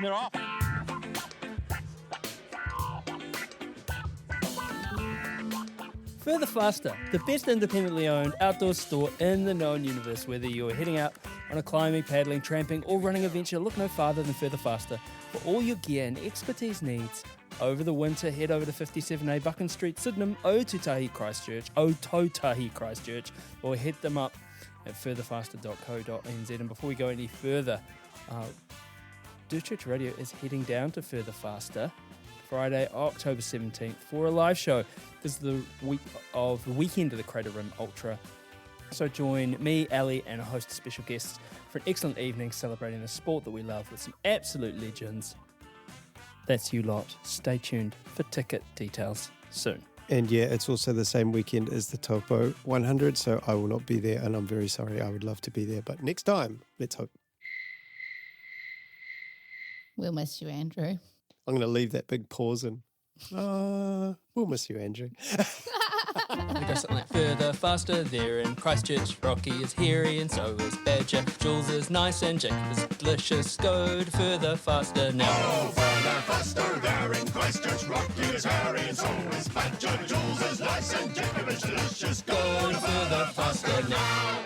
and they're off. Further Faster, the best independently owned outdoor store in the known universe. Whether you're heading out on a climbing, paddling, tramping, or running adventure, look no farther than Further Faster for all your gear and expertise needs. Over the winter, head over to 57A Buchan Street, Sydenham, Otautahi Christchurch, or hit them up at furtherfaster.co.nz. And before we go any further, Dirt Church Radio is heading down to Further Faster Friday, October 17th for a live show. This is the weekend of the Crater Rim Ultra. So join me, Ali, and a host of special guests for an excellent evening celebrating the sport that we love with some absolute legends. That's you lot. Stay tuned for ticket details soon. And yeah, it's also the same weekend as the Taupo 100, so I will not be there, and I'm very sorry. I would love to be there, but next time, let's hope. We'll miss you, Andrew. I'm going to leave that big pause in. We'll miss you, Andrew. We go something like Further Faster, there in Christchurch. Rocky is hairy and so is Badger. Jules is nice and Jacob is delicious. Go to Further Faster now. Oh, further faster, there in Christchurch. Rocky is hairy and so is Badger. Jules is nice and Jacob is delicious. Go to Further Faster now.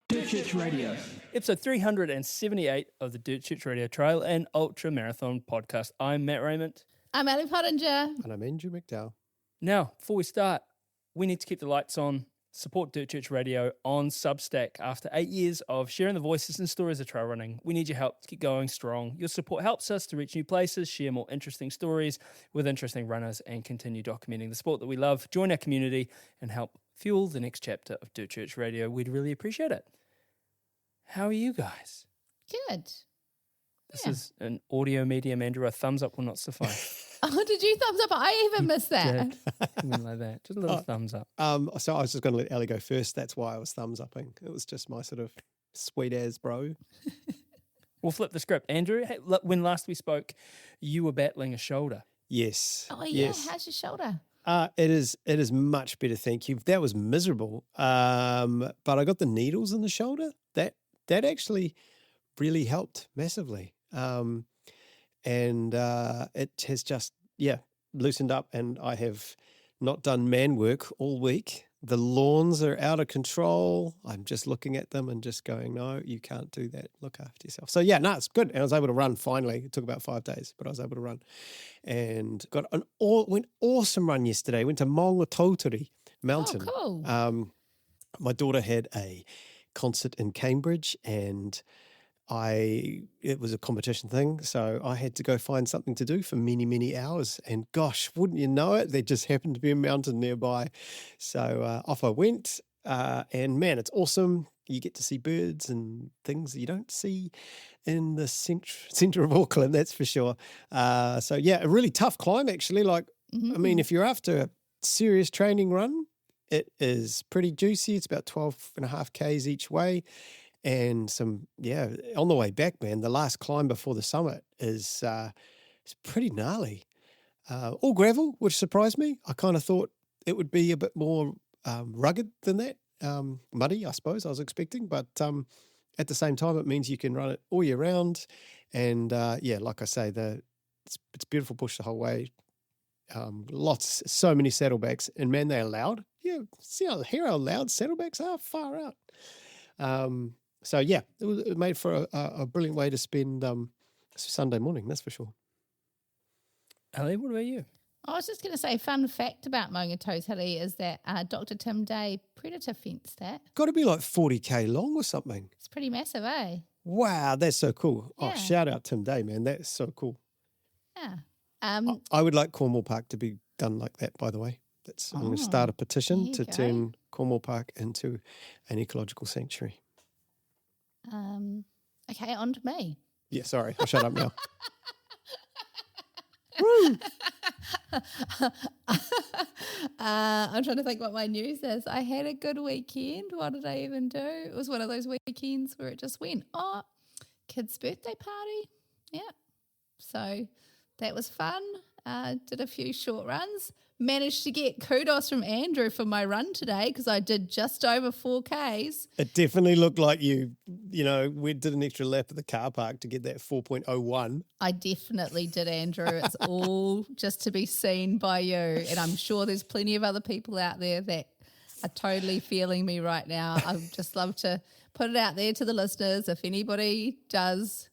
Dirt Church Radio. Episode 378 of the Dirt Church Radio Trail and Ultra Marathon podcast. I'm Matt Raymond. I'm Ali Pottinger. And I'm Andrew McDowell. Now, before we start, we need to keep the lights on, support Dirt Church Radio on Substack. After 8 years of sharing the voices and stories of trail running, we need your help to keep going strong. Your support helps us to reach new places, share more interesting stories with interesting runners, and continue documenting the sport that we love. Join our community and help fuel the next chapter of Dirt Church Radio. We'd really appreciate it. How are you guys? Good. This is an audio medium, Andrew. A thumbs up will not suffice. Oh, did you thumbs up? I even missed that. You went like that. Just a little thumbs up. So I was just going to let Ali go first. That's why I was thumbs upping. It was just my sort of sweet as bro. We'll flip the script. Andrew, hey, when last we spoke, you were battling a shoulder. Yes. Oh, yeah. Yes. How's your shoulder? It is much better, thank you. That was miserable. But I got the needles in the shoulder. That actually really helped massively. And it has just, loosened up, and I have not done man work all week. The lawns are out of control. I'm just looking at them and just going, no, you can't do that. Look after yourself. So it's good. And I was able to run finally. It took about 5 days, but I was able to run. And got an awesome run yesterday. Went to Maungatautari Mountain. Oh, cool. My daughter had a concert in Cambridge, and it was a competition thing, so I had to go find something to do for many, many hours. And gosh, wouldn't you know it, there just happened to be a mountain nearby. So off I went, and man, it's awesome. You get to see birds and things that you don't see in the centre of Auckland, that's for sure. A really tough climb actually. Like, I mean, if you're after a serious training run, it is pretty juicy. It's about 12.5 Ks each way. And on the way back, man, the last climb before the summit is pretty gnarly. All gravel, which surprised me. I kind of thought it would be a bit more rugged than that. Muddy, I suppose, I was expecting. But at the same time, it means you can run it all year round. And like I say, it's beautiful bush the whole way. So many saddlebags. And man, they're loud. Yeah, hear how loud saddlebags are? Far out. It made for a brilliant way to spend Sunday morning, that's for sure. Ali, what about you? I was just going to say, fun fact about Maungatautari is that Dr. Tim Day predator fenced that. Got to be like 40K long or something. It's pretty massive, eh? Wow, that's so cool. Yeah. Oh, shout out Tim Day, man. That's so cool. Yeah. I would like Cornwall Park to be done like that, by the way. I'm going to start a petition to turn Cornwall Park into an ecological sanctuary. Okay, on to me. Yeah, sorry. I'll shut up now. I'm trying to think what my news is. I had a good weekend. What did I even do? It was one of those weekends where it just went, kid's birthday party. Yeah. So that was fun. Did a few short runs. managed to get kudos from Andrew for my run today because I did just over 4Ks. It definitely looked like we did an extra lap at the car park to get that 4.01. I definitely did, Andrew. It's all just to be seen by you. And I'm sure there's plenty of other people out there that are totally feeling me right now. I'd just love to put it out there to the listeners. If anybody does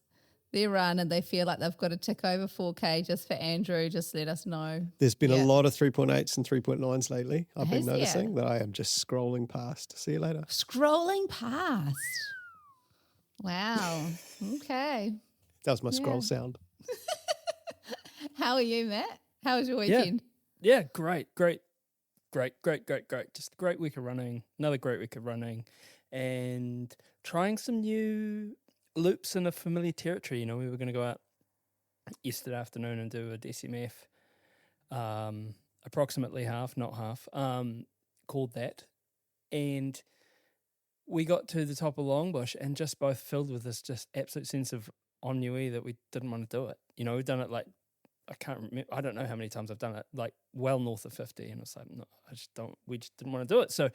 their run and they feel like they've got to tick over 4K just for Andrew, just let us know. There's been a lot of 3.8s and 3.9s lately. I've been Has there? noticing that I am just scrolling past. See you later. Scrolling past. Wow. Okay. That was my scroll sound. How are you, Matt? How was your weekend? Yeah, great. Just a great week of running, another great week of running, and trying some new loops in a familiar territory. You know, we were going to go out yesterday afternoon and do a DCMF, approximately half, not half, called that. And we got to the top of Longbush and just both filled with this just absolute sense of ennui that we didn't want to do it. You know, we've done it like, I can't remember, I don't know how many times I've done it, like well north of 50. And it's like, no, we just didn't want to do it. So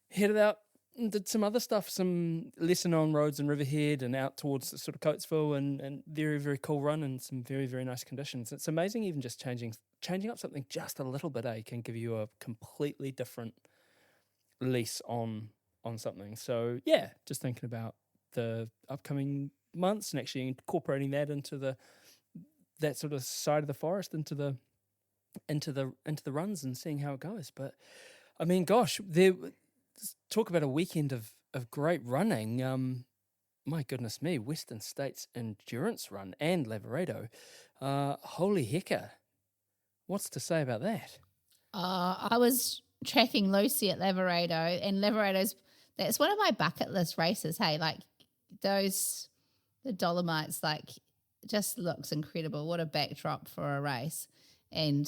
headed out and did some other stuff, some lesser known roads in Riverhead and out towards the sort of Coatesville, and very, very cool run and some very, very nice conditions. It's amazing even just changing up something just a little bit, can give you a completely different lease on something. So yeah, just thinking about the upcoming months and actually incorporating that into that sort of side of the forest into the runs and seeing how it goes. But I mean, gosh, talk about a weekend of great running. My goodness me, Western States endurance run and Laverado. Holy hecker. What's to say about that? I was tracking Lucy at Laverado, and that's one of my bucket list races. Hey, like the Dolomites, like just looks incredible. What a backdrop for a race. And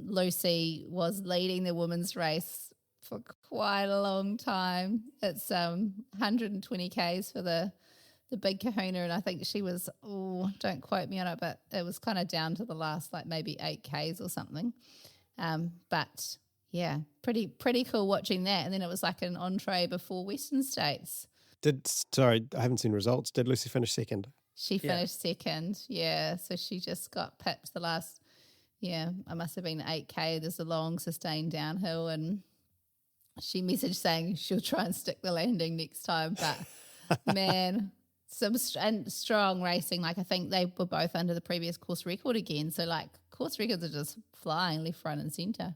Lucy was leading the women's race for quite a long time. It's 120 Ks for the big kahuna, and I think she was, don't quote me on it, but it was kind of down to the last like maybe 8 Ks or something. But yeah, pretty cool watching that. And then it was like an entree before Western States. Sorry, I haven't seen results. Did Lucy finish second? She finished second, yeah. So she just got pipped the last, I must have been 8K. There's a long sustained downhill, and she messaged saying she'll try and stick the landing next time. But man, some strong racing. Like I think they were both under the previous course record again. So like course records are just flying left, front and centre.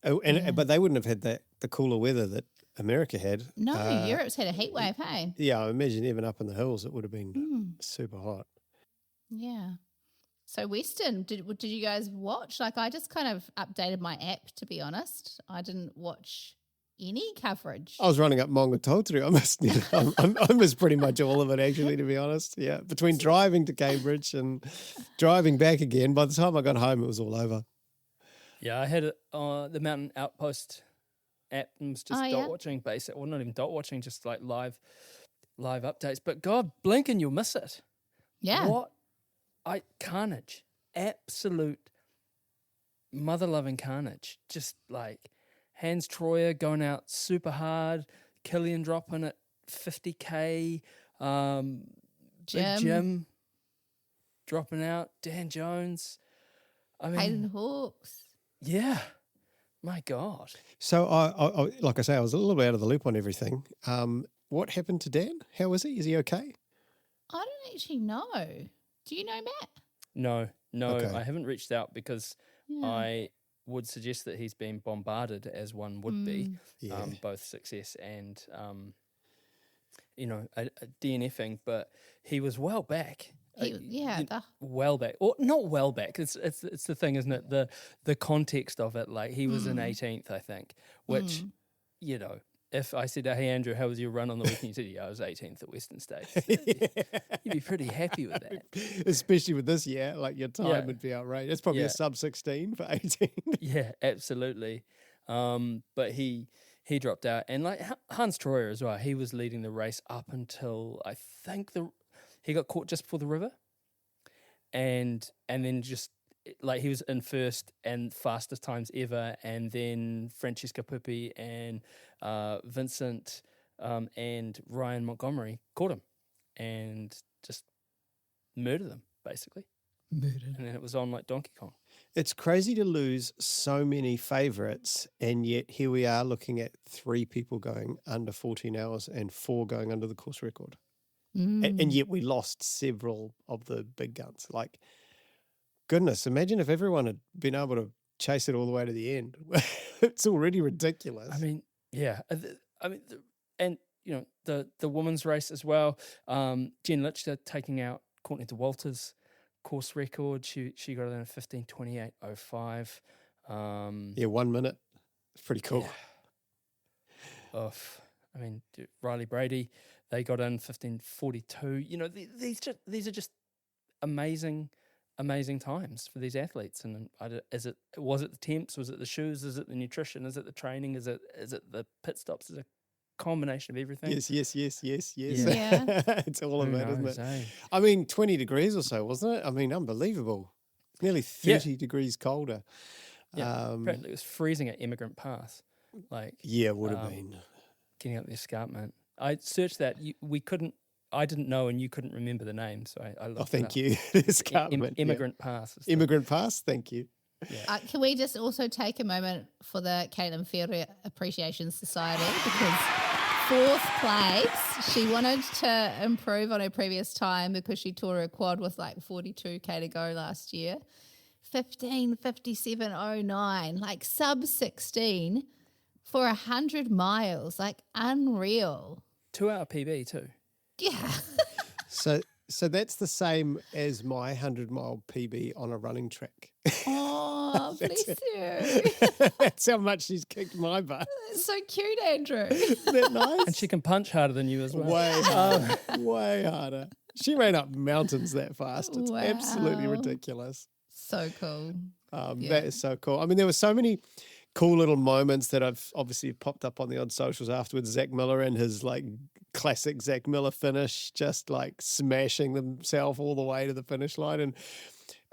Oh, but they wouldn't have had the cooler weather that America had. No, Europe's had a heat wave, hey? Yeah, I imagine even up in the hills it would have been super hot. Yeah. So Western, did you guys watch? Like I just kind of updated my app, to be honest. I didn't watch any coverage. I was running up Maungatautari. I missed pretty much all of it, actually, to be honest. Yeah, between driving to Cambridge and driving back again, by the time I got home, it was all over. Yeah, I had the Mountain Outpost app and was just watching basic, well, not even dot watching, just like live updates. But God, blink and you'll miss it. Yeah. Carnage. Absolute mother-loving carnage. Just like Hans Troyer going out super hard, Killian dropping at 50K, Jim dropping out, Dan Jones. I mean, Hayden Hawks. Yeah. My God. So, I like I say, I was a little bit out of the loop on everything. What happened to Dan? How is he? Is he okay? I don't actually know. Do you know, Matt? No. Okay. I haven't reached out because I would suggest that he's been bombarded as one would be, both success and, a DNFing, but he was well back. Well back, or not well back. It's the thing, isn't it? The context of it. Like he was in 18th, I think. Which, if I said, "Hey Andrew, how was your run on the weekend?" You said, "Yeah, I was 18th at Western States." You'd be pretty happy with that, especially with this year. Like your time would be outrageous. It's probably a sub 16 for 18. Yeah, absolutely. But he dropped out, and like Hans Troyer as well. He was leading the race up until I think he got caught just before the river, and then just like he was in first and fastest times ever, and then Francesco Pippi and Vincent and Ryan Montgomery caught him and just murdered them, basically. And then it was on like Donkey Kong. It's crazy to lose so many favourites, and yet here we are looking at 3 people going under 14 hours and 4 going under the course record. And yet we lost several of the big guns. Like, goodness, imagine if everyone had been able to chase it all the way to the end. It's already ridiculous. I mean, yeah. And, you know, the women's race as well. Jen Lichter taking out Courtney DeWalter's course record. She got it in 15:28:05. Yeah, 1 minute. It's pretty cool. Yeah. I mean, Riley Brady, they got in 15:42. You know, these are just amazing times for these athletes. And was it the temps? Was it the shoes? Is it the nutrition? Is it the training? Is it the pit stops? Is it a combination of everything? Yes. Yeah. It's all of Who it, isn't knows, it? eh? I mean, 20 degrees or so, wasn't it? I mean, unbelievable. Nearly 30 degrees colder. Yeah, apparently it was freezing at Immigrant Pass. Like, Yeah, it would have been. getting up the escarpment. I searched that. I didn't know, and you couldn't remember the name, so I looked Oh, it thank up. you. Escarpment, yeah. Immigrant Pass. is the- Immigrant Pass, thank you. Can we just also take a moment for the Caitlin Ferrier Appreciation Society, because 4th place, she wanted to improve on her previous time because she tore her quad with like 42K to go last year. 15:57:09, like sub 16 for 100 miles, like unreal. 2-hour PB too. Yeah. So that's the same as my 100-mile PB on a running track. Oh, bless you. That's how much she's kicked my butt. That's so cute, Andrew. Isn't that nice? And she can punch harder than you as well. Way harder. Way harder. She ran up mountains that fast. It's absolutely Wow. ridiculous. So cool. That is so cool. I mean, there were so many cool little moments that I've obviously popped up on the odd socials afterwards. Zach Miller and his like classic Zach Miller finish, just like smashing himself all the way to the finish line. And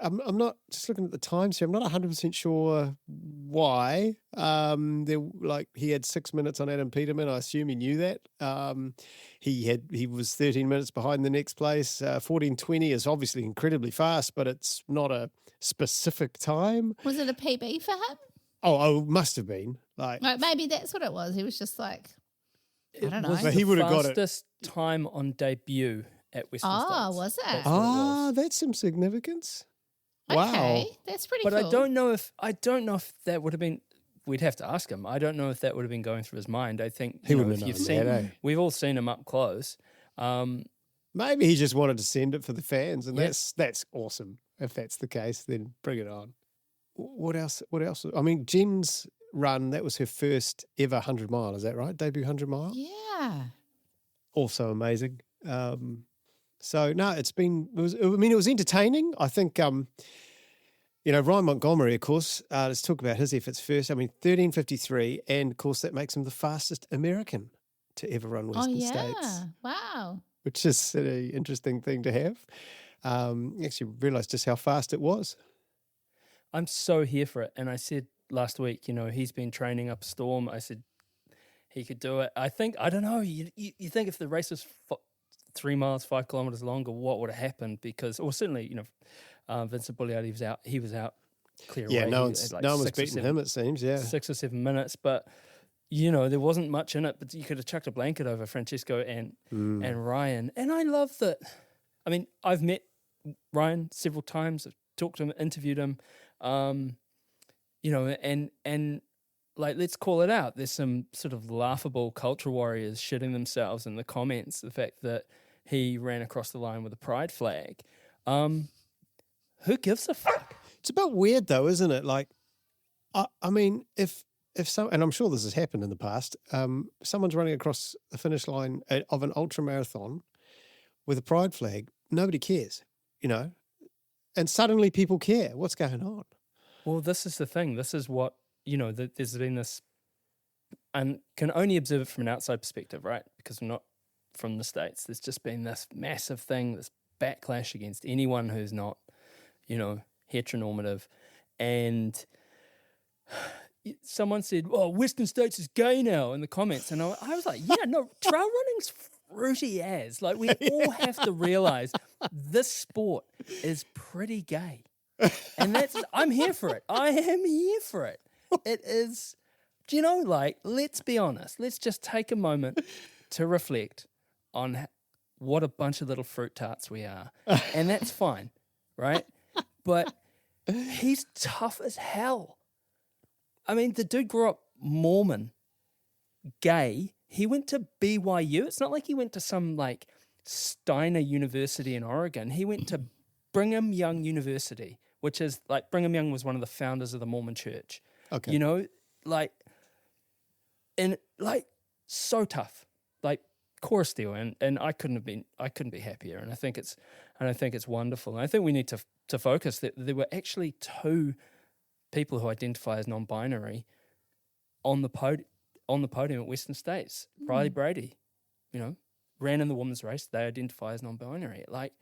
I'm not just looking at the times here. I'm not 100% sure why. He had 6 minutes on Adam Peterman. I assume he knew that. He was 13 minutes behind the next place. 14:20 is obviously incredibly fast, but it's not a specific time. Was it a PB for him? Oh, must have been. Like, Maybe that's what it was. He was just like, I don't know. Was But the he would have got it. fastest time on debut at Western States. Was it? That's what it was. that's some significance. Okay, Wow. that's pretty But cool. I don't know if that would have been. We'd have to ask him. I don't know if that would have been going through his mind. I think He you know, wouldn't if have you've known seen, that, eh? we've all seen him up close. Maybe he just wanted to send it for the fans, and Yeah. that's awesome. If that's the case, then bring it on. What else? I mean, Jen's run, that was her first ever 100 mile. Is that right? Debut 100 mile. Yeah. Also amazing. So no, it was entertaining. I think, Ryan Montgomery, of course, let's talk about his efforts first. I mean, 13:53, and of course that makes him the fastest American to ever run Western States, Wow. which is an interesting thing to have. Actually realised just how fast it was. I'm so here for it. And I said last week, he's been training up a storm. I said he could do it. I don't know. You think if the race was 3 miles, 5 kilometers longer, what would have happened? Because, or certainly, Vincent Bugliardi he was out clear Yeah, away. no He one's had like no one was 6 or beating 7 him, it seems, yeah. 6 or 7 minutes, but there wasn't much in it. But you could have chucked a blanket over Francesco and Ryan. And I love that. I mean, I've met Ryan several times. I've talked to him, interviewed him. And like, let's call it out. There's some sort of laughable culture warriors shitting themselves in the comments. The fact that he ran across the line with a pride flag. Who gives a fuck? It's a bit weird though, isn't it? Like, I mean, if some, and I'm sure this has happened in the past, someone's running across the finish line of an ultramarathon with a pride flag, nobody cares, and suddenly people care. What's going on? Well, this is the thing. This is what, there's been this, and can only observe it from an outside perspective, right? Because we're not from the States. There's just been this massive thing, this backlash against anyone who's not, heteronormative. And someone said, "Oh, Western States is gay now" in the comments, and I was like, "Yeah, no, trail running's fruity as." Like, we all have to realize this sport is pretty gay, and I'm here for it. I am here for it. It is. Do you know? Like, let's be honest. Let's just take a moment to reflect on what a bunch of little fruit tarts we are, and that's fine, right? But he's tough as hell. I mean, the dude grew up Mormon, gay. He went to BYU. It's not like he went to some like Steiner University in Oregon. He went to Brigham Young University, which is like Brigham Young was one of the founders of the Mormon Church. Okay. You know, like, and like so tough, like core steel, and I couldn't be happier. And I think it's wonderful. And I think we need to focus that there were actually two people who identify as non-binary on the podium at Western States. Riley Brady, you know, ran in the women's race. They identify as non-binary. Like,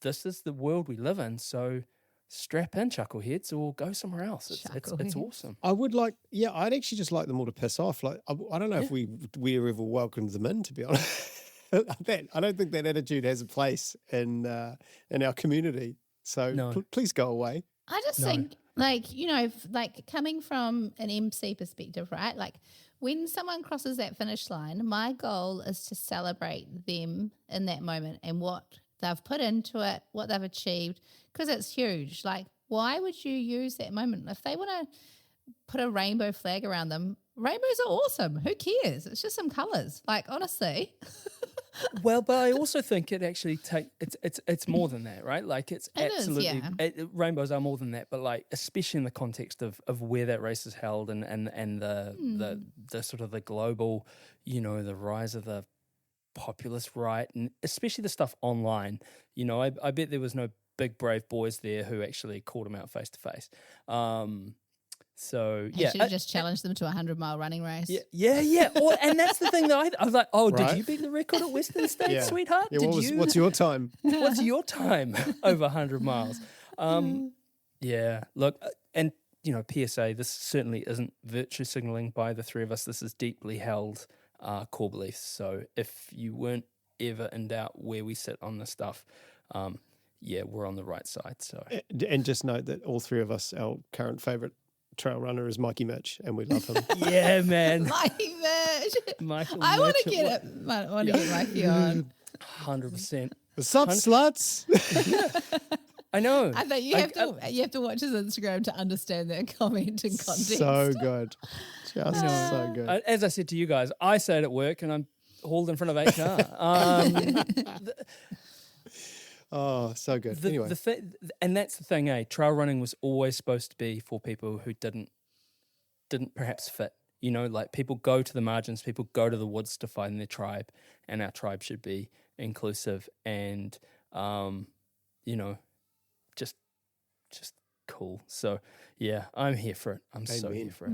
this is the world we live in. So strap in, chuckleheads, or go somewhere else. It's awesome. I'd actually just like them all to piss off. Like, I don't know if we ever welcomed them in, to be honest. I don't think that attitude has a place in our community. So please go away. I just think, like, you know, like coming from an MC perspective, right? Like, when someone crosses that finish line, my goal is to celebrate them in that moment and what they've put into it, what they've achieved, because it's huge. Like, why would you use that moment? If they want to put a rainbow flag around them, rainbows are awesome. Who cares? It's just some colours. Like, honestly. Well, but I also think it actually it's more than that, right? Like, it's absolutely rainbows are more than that, but like, especially in the context of where that race is held and the sort of the global, you know, the rise of the populist right, and especially the stuff online. You know, I bet there was no big brave boys there who actually called him out face to face. So you should have just challenged them to a 100-mile running race. Yeah. And that's the thing that I was like, oh, did you beat the record at Western States, sweetheart? Yeah, what's your time? What's your time over 100 miles? Yeah, look, and you know, PSA, this certainly isn't virtue signaling by the three of us. This is deeply held core beliefs. So if you weren't ever in doubt where we sit on this stuff, we're on the right side. So, and just note that all three of us, our current favourite trail runner is Mikey Mitch, and we love him. Yeah, man. Mikey Mitch. I want to get it. I want to get Mikey on. 100%. What's up, sluts? I know. I think you have to watch his Instagram to understand that comment in context. So good. Just so good. As I said to you guys, I say it at work and I'm hauled in front of HR. Oh, so good. Anyway. And that's the thing, trail running was always supposed to be for people who didn't perhaps fit. You know, like, people go to the margins, people go to the woods to find their tribe, and our tribe should be inclusive and, you know, just cool. So, yeah, I'm here for it. I'm so here for it.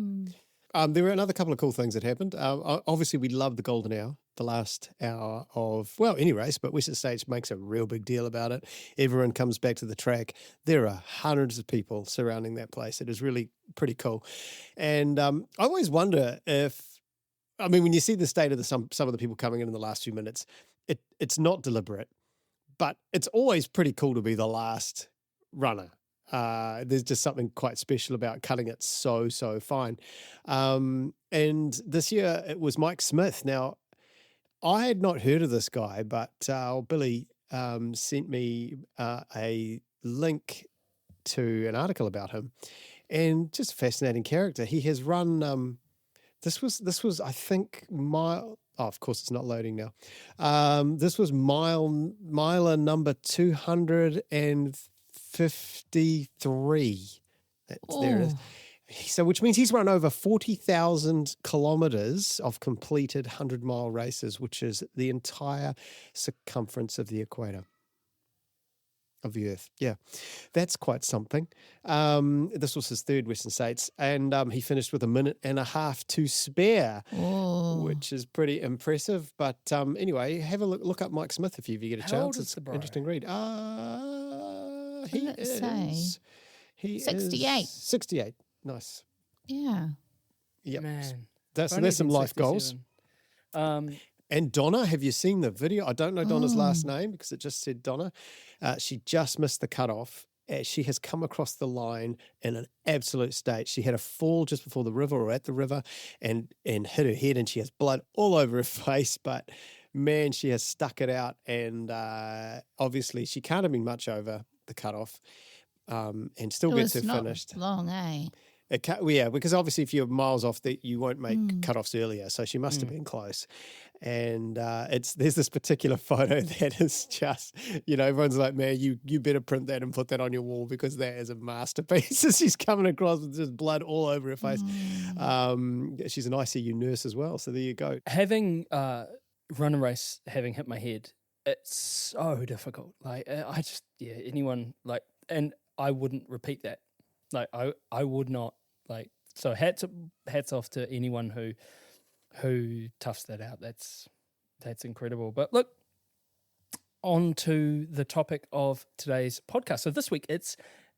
There were another couple of cool things that happened. Obviously, we love the golden hour, the last hour of, well, any race, but Western States makes a real big deal about it. Everyone comes back to the track. There are hundreds of people surrounding that place. It is really pretty cool. And I always wonder when you see the state of some of the people coming in the last few minutes, it's not deliberate, but it's always pretty cool to be the last runner. There's just something quite special about cutting it so fine. And this year it was Mike Smith. Now, I had not heard of this guy, but Billy sent me a link to an article about him, and just a fascinating character. He has run. This was I think mile. Oh, of course, it's not loading now. This was miler number 253. There it is. So, which means he's run over 40,000 kilometers of completed 100-mile races, which is the entire circumference of the equator of the Earth. Yeah, that's quite something. This was his third Western States, and he finished with 1.5 minutes to spare, which is pretty impressive. But anyway, have a look up Mike Smith if you get a chance. How old is It's the an bro? interesting read. He What does it say? is. He 68. is 68. Nice. Yeah. Yep. Man. There's Only some been life goals. 67. And Donna, have you seen the video? I don't know Donna's last Oh. name because it just said Donna. She just missed the cutoff. She has come across the line in an absolute state. She had a fall just before the river or at the river and hit her head, and she has blood all over her face. But man, she has stuck it out. And obviously she can't have been much over the cutoff and still It gets her was not finished. long, eh? It yeah, because obviously if you're miles off, you won't make cutoffs earlier. So she must have been close. And there's this particular photo that is just, everyone's like, man, you better print that and put that on your wall because that is a masterpiece. She's coming across with just blood all over her face. She's an ICU nurse as well. So there you go. Having run a race, having hit my head, it's so difficult. Like anyone and I wouldn't repeat that. Like I would not so hats off to anyone who toughs that out. That's incredible. But look, on to the topic of today's podcast. So this week it's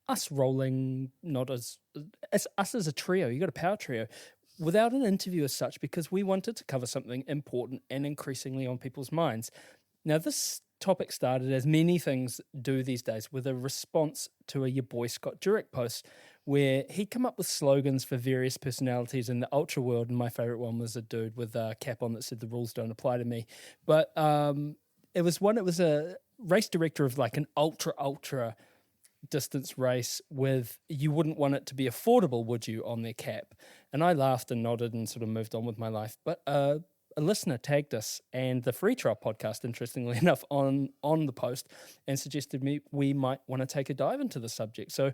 us rolling, it's us as a trio. You got a power trio without an interview as such, because we wanted to cover something important and increasingly on people's minds. Now, this topic started, as many things do these days, with a response to a Yaboyscottjurek post where he'd come up with slogans for various personalities in the ultra world, and my favourite one was a dude with a cap on that said the rules don't apply to me. But it was a race director of like an ultra distance race with, you wouldn't want it to be affordable, would you, on their cap? And I laughed and nodded and sort of moved on with my life. But a listener tagged us and the Freetrail podcast, interestingly enough, on the post and suggested we might want to take a dive into the subject. So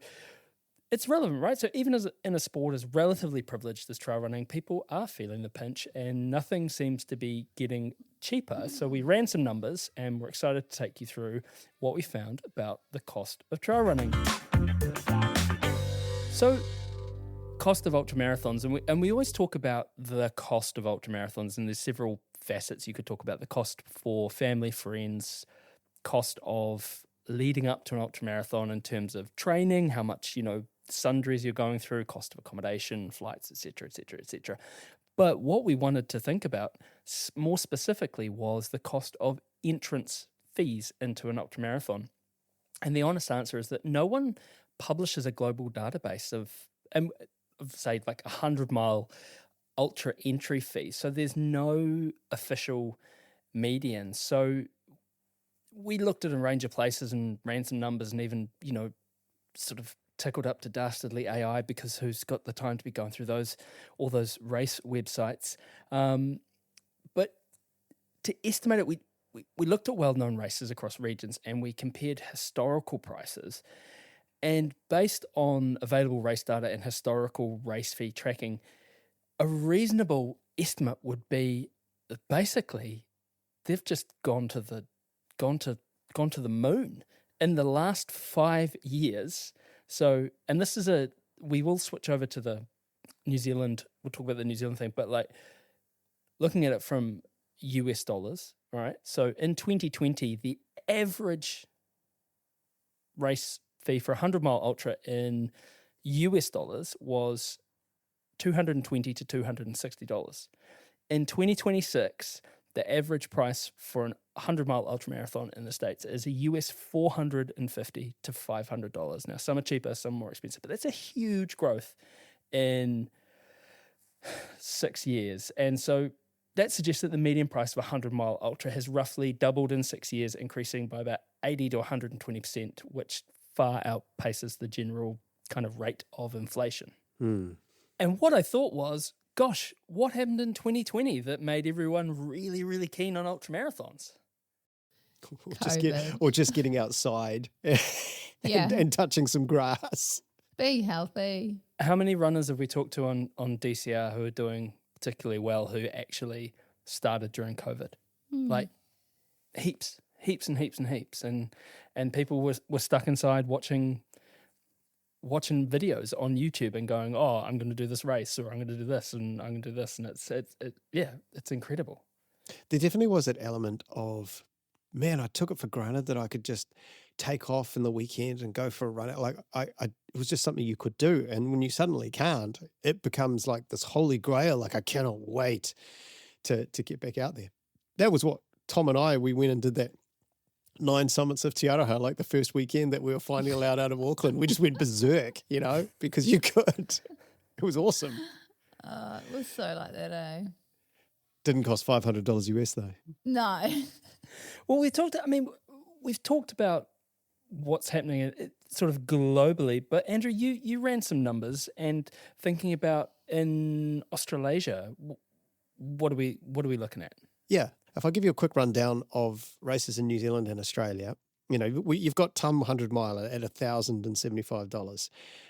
it's relevant, right? So even as in a sport as relatively privileged as trail running, people are feeling the pinch and nothing seems to be getting cheaper. So we ran some numbers and we're excited to take you through what we found about the cost of trail running. So cost of ultramarathons, and we always talk about the cost of ultramarathons, and there's several facets you could talk about: the cost for family, friends, cost of leading up to an ultramarathon in terms of training, how much, sundries you're going through, cost of accommodation, flights, etc., etc., etc. But what we wanted to think about more specifically was the cost of entrance fees into an ultramarathon. And the honest answer is that no one publishes a global database of say, like 100-mile ultra entry fee. So there's no official median. So we looked at a range of places and ran some numbers and even, sort of tickled up to dastardly AI, because who's got the time to be going through all those race websites. But to estimate it, we looked at well-known races across regions and we compared historical prices. And based on available race data and historical race fee tracking, a reasonable estimate would be that basically they've just gone to the moon in the last 5 years. So, and this is we will switch over to the New Zealand, we'll talk about the New Zealand thing, but like looking at it from US dollars, all right? So in 2020, the average race fee for a 100-mile ultra in US dollars was $220 to $260. In 2026, the average price for an 100-mile ultramarathon in the States is a US $450 to $500. Now, some are cheaper, some more expensive, but that's a huge growth in 6 years. And so that suggests that the median price of a 100-mile ultra has roughly doubled in 6 years, increasing by about 80 to 120%, which far outpaces the general kind of rate of inflation. And what I thought was, gosh, what happened in 2020 that made everyone really, really keen on ultramarathons? Just getting outside and touching some grass. Be healthy. How many runners have we talked to on DCR who are doing particularly well, who actually started during COVID? Like heaps and heaps and heaps. And people were stuck inside watching videos on YouTube and going, oh, I'm going to do this race, or I'm going to do this, and I'm going to do this. And it's incredible. There definitely was that element of, man, I took it for granted that I could just take off in the weekend and go for a run. Like it was just something you could do. And when you suddenly can't, it becomes like this holy grail. Like I cannot wait to get back out there. That was what Tom and we went and did that 9 summits of Te Araha, like the first weekend that we were finally allowed out of Auckland. We just went berserk, because you could. It was awesome. It was so like that, eh? Didn't cost $500 US though. No. Well, we've talked about what's happening sort of globally, but Andrew, you ran some numbers and thinking about in Australasia, what are we looking at? Yeah. If I give you a quick rundown of races in New Zealand and Australia, you've got Tum 100 miler at $1,075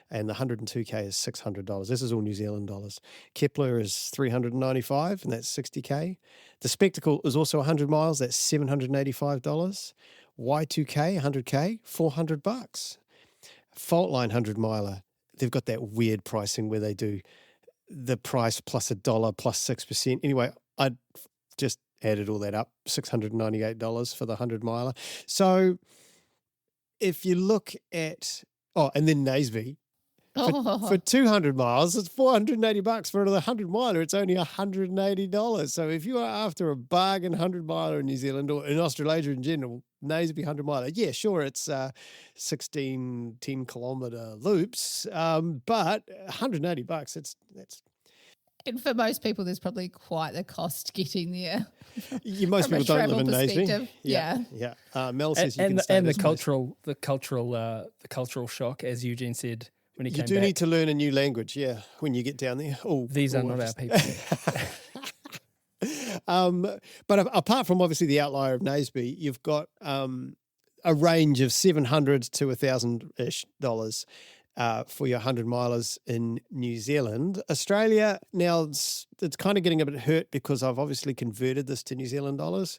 and the 102K is $600. This is all New Zealand dollars. Kepler is $395 and that's $60K. The Spectacle is also 100 miles, that's $785. Y2K, 100K, $400. Faultline 100 miler, they've got that weird pricing where they do the price plus $1 plus 6%. Anyway, I just added all that up, $698 for the 100 miler. So if you look at, and then Naseby, for 200 miles, it's $480. For the 100 miler, it's only $180. So if you are after a bargain 100 miler in New Zealand or in Australasia in general, Naseby 100 miler, yeah, sure, it's 16 10-kilometer loops, but $180, that's. And for most people, there's probably quite the cost getting there. Most people don't live in Naseby. Yeah. Mel says you can stay and the cultural shock, as Eugene said when he came back. You do need to learn a new language, when you get down there. These are not our people. But apart from obviously the outlier of Naseby, you've got a range of $700 to $1,000-ish for your 100 milers in New Zealand. Australia, now it's kind of getting a bit hurt because I've obviously converted this to New Zealand dollars.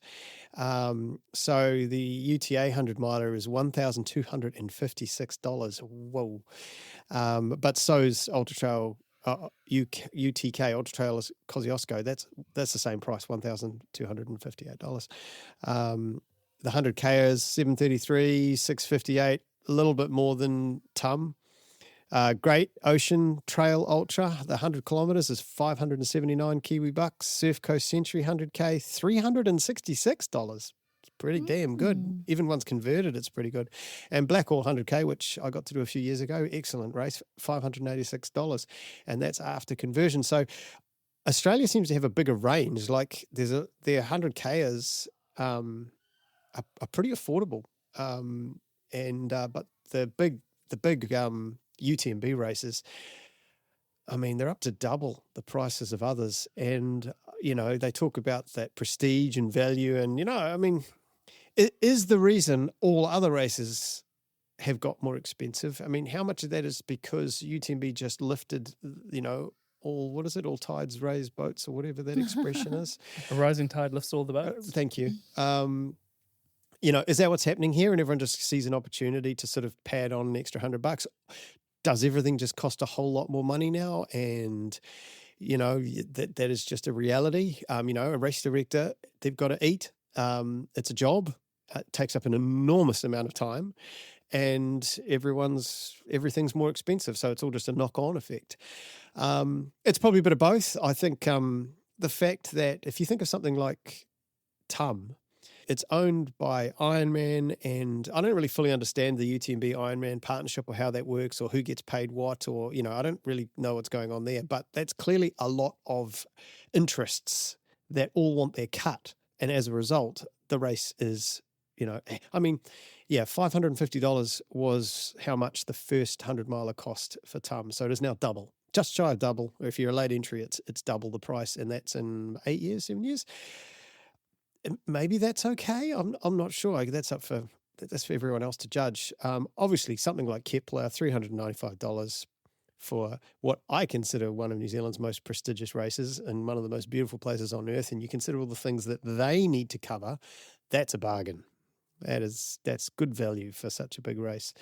So the UTA 100 miler is $1,256. Whoa. But so's Ultratrail, UTK, Ultratrail Kosciuszko. That's the same price, $1,258. The 100K is $733, $658, a little bit more than Tum. Great Ocean Trail Ultra, the 100 kilometres is $579 Kiwi bucks. Surf Coast Century 100K, $366. It's pretty damn good. Even once converted, it's pretty good. And Blackall 100K, which I got to do a few years ago, excellent race, $586. And that's after conversion. So Australia seems to have a bigger range. Like their 100Kers are pretty affordable. But the big UTMB races, they're up to double the prices of others. And, they talk about that prestige and value. And, it is the reason all other races have got more expensive. How much of that is because UTMB just lifted, all tides raise boats or whatever that expression is. A rising tide lifts all the boats. Thank you. Is that what's happening here? And everyone just sees an opportunity to sort of pad on an extra $100. Does everything just cost a whole lot more money now? And, that is just a reality. A race director, they've got to eat. It's a job. It takes up an enormous amount of time and everything's more expensive. So it's all just a knock-on effect. It's probably a bit of both. I think the fact that if you think of something like Tum, it's owned by Ironman, and I don't really fully understand the UTMB Ironman partnership or how that works or who gets paid what, or, I don't really know what's going on there, but that's clearly a lot of interests that all want their cut. And as a result, the race is, $550 was how much the first 100 miler cost for Tum. So it is now double, just shy of double. If you're a late entry, it's double the price, and that's in 7 years. Maybe that's okay. I'm not sure. That's for everyone else to judge. Obviously, something like Kepler, $395 for what I consider one of New Zealand's most prestigious races and one of the most beautiful places on earth. And you consider all the things that they need to cover. That's a bargain. That's good value for such a big race.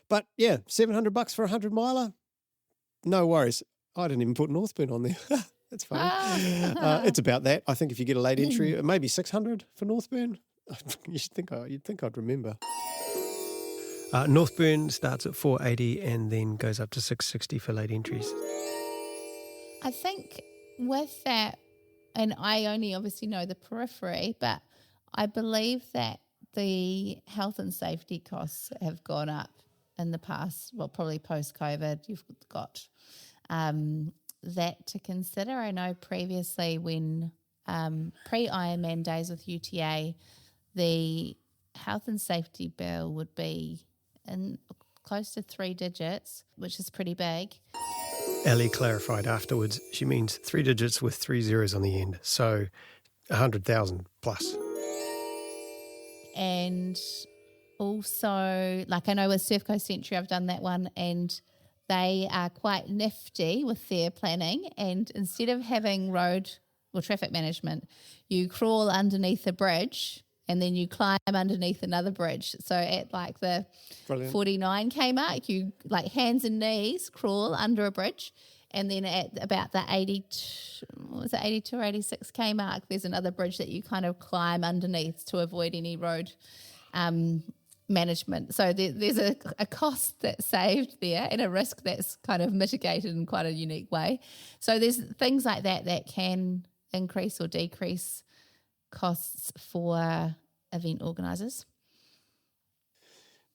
But yeah, $700 for a 100 miler. No worries. I didn't even put Northburn on there. That's funny. It's about that. I think if you get a late entry, maybe $600 for Northburn. You'd think I'd remember. Northburn starts at 480 and then goes up to 660 for late entries. I think with that, and I only obviously know the periphery, but I believe that the health and safety costs have gone up in the past, well, probably post-COVID. You've got that to consider. I know previously when pre-Ironman days with UTA, the health and safety bill would be in close to 3 digits, which is pretty big. Ali clarified afterwards, she means 3 digits with 3 zeros on the end, so 100,000 plus. And also, like I know with Surf Coast Century, I've done that one, and they are quite nifty with their planning. And instead of having road or traffic management, you crawl underneath a bridge and then you climb underneath another bridge. So at like the Brilliant. 49K mark, you like hands and knees crawl under a bridge. And then at about the 82 or 86K mark, there's another bridge that you kind of climb underneath to avoid any road management. So there's a cost that's saved there and a risk that's kind of mitigated in quite a unique way. So there's things like that that can increase or decrease costs for event organisers.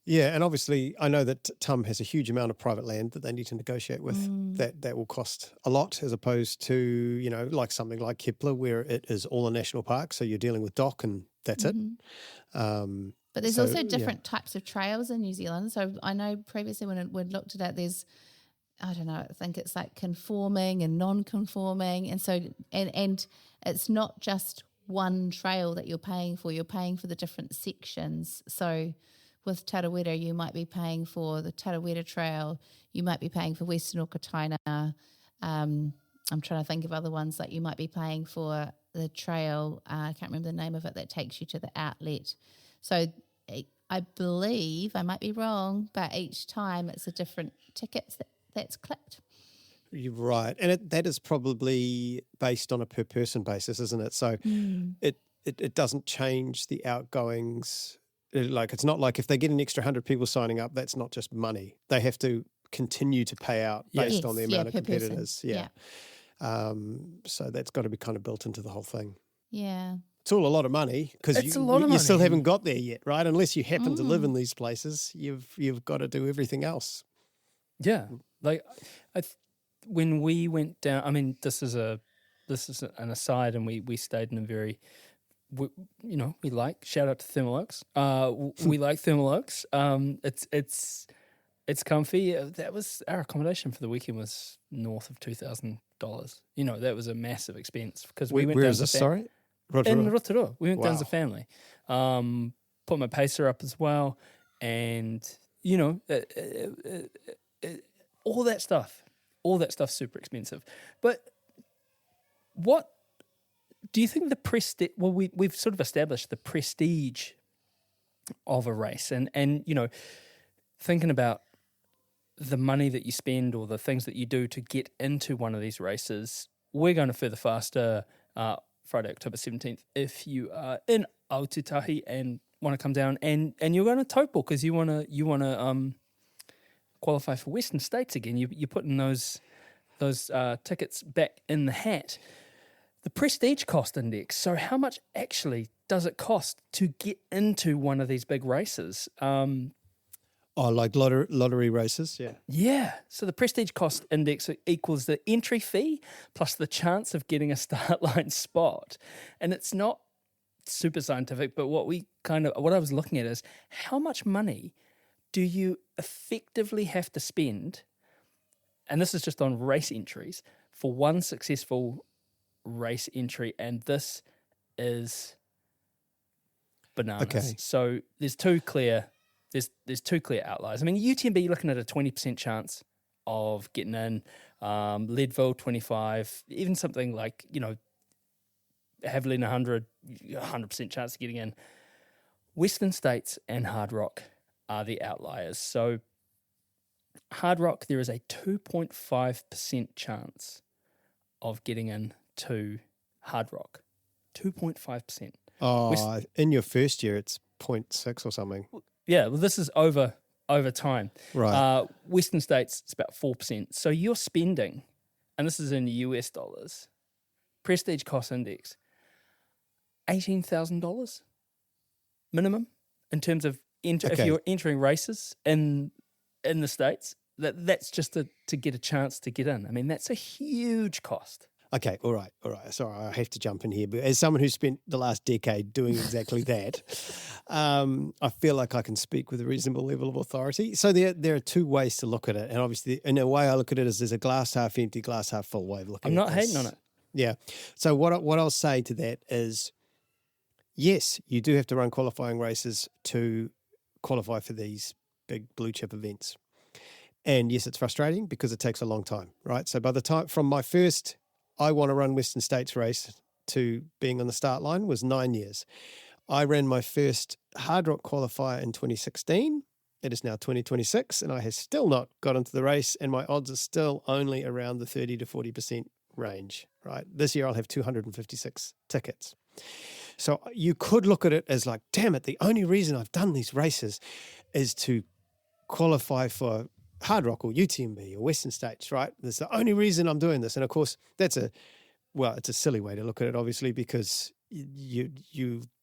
Yeah, and obviously I know that TUM has a huge amount of private land that they need to negotiate with. That will cost a lot as opposed to, you know, like something like Kepler where it is all a national park, so you're dealing with dock and that's it. But there's also different types of trails in New Zealand. So I know previously when we'd looked at it, there's, I don't know, I think it's like conforming and non-conforming. And so, and it's not just one trail that you're paying for the different sections. So with Tarawera, you might be paying for the Tarawera Trail, you might be paying for Western Okataina. I'm trying to think of other ones, like you might be paying for the trail, I can't remember the name of it, that takes you to the outlet. So I believe, I might be wrong, but each time it's a different ticket that's clipped. You're right. And that is probably based on a per person basis, isn't it? So it doesn't change the outgoings. Like, it's not like if they get an extra 100 people signing up, that's not just money. They have to continue to pay out based on the amount of competitors. Yeah. So that's got to be kind of built into the whole thing. Yeah. It's all a lot of money because you still haven't got there yet, right? Unless you happen to live in these places, you've got to do everything else. Yeah. Like when we went down, I mean, this is an aside, and we stayed in a very, we like, shout out to Thermal Oaks. We like Thermal Oaks. It's comfy. That was our accommodation for the weekend was north of $2,000. You know, that was a massive expense because we went Where down is this? Sorry, Rotorua. in Rotorua. We went down as a Wow. family. Put my pacer up as well, and you know, all that stuff's super expensive. But what do you think the prestige? Well, we've sort of established the prestige of a race, and you know, thinking about the money that you spend or the things that you do to get into one of these races. We're going to Further Faster Friday, October 17th. If you are in Aotutahi and want to come down, and you're going to Taupo because you want to qualify for Western States again, you're putting those tickets back in the hat. The prestige cost index. So how much actually does it cost to get into one of these big races? Like lottery races, yeah. Yeah. So the prestige cost index equals the entry fee plus the chance of getting a start line spot. And it's not super scientific, but what I was looking at is how much money do you effectively have to spend, and this is just on race entries, for one successful race entry, and this is bananas. Okay. So there's two clear outliers. I mean, UTMB, you're looking at a 20% chance of getting in. Leadville, 25. Even something like, you know, Haviland 100% chance of getting in. Western States and Hard Rock are the outliers. So Hard Rock, there is a 2.5% chance of getting in to Hard Rock. 2.5%. Oh, in your first year, it's 0.6 or something. Yeah, well, this is over time. Right. Western States, it's about 4%. So you're spending, and this is in US dollars, Prestige Cost Index, $18,000 minimum in terms of if you're entering races in the States. That's just to get a chance to get in. I mean, that's a huge cost. Okay, all right. Sorry, I have to jump in here. But as someone who's spent the last decade doing exactly that, I feel like I can speak with a reasonable level of authority. So there are two ways to look at it. And obviously, in a way I look at it is there's a glass half empty, glass half full way of looking I'm at not this. hating on it. Yeah. So what I'll say to that is, yes, you do have to run qualifying races to qualify for these big blue chip events. And yes, it's frustrating because it takes a long time, right? So by the time from my first I want to run Western States race to being on the start line was 9 years. I ran my first hard rock qualifier in 2016. It is now 2026 and I have still not got into the race and my odds are still only around the 30 to 40% range, right? This year I'll have 256 tickets. So you could look at it as like, damn it, the only reason I've done these races is to qualify for hard rock or UTMB or Western States, right? That's the only reason I'm doing this. And of course, it's a silly way to look at it, obviously, because the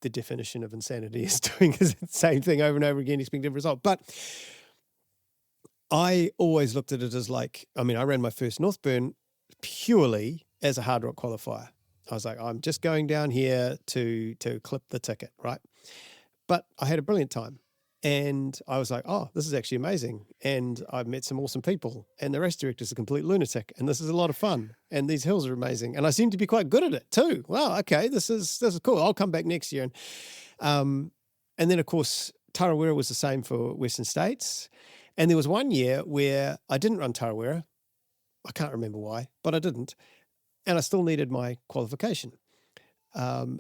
definition of insanity is doing the same thing over and over again, expecting a different result. But I always looked at it as like, I ran my first Northburn purely as a hard rock qualifier. I was like, I'm just going down here to clip the ticket, right? But I had a brilliant time. And I was like, oh, this is actually amazing. And I've met some awesome people. And the race director's a complete lunatic. And this is a lot of fun. And these hills are amazing. And I seem to be quite good at it too. Wow, okay, this is cool. I'll come back next year. And then, of course, Tarawera was the same for Western States. And there was one year where I didn't run Tarawera. I can't remember why, but I didn't. And I still needed my qualification.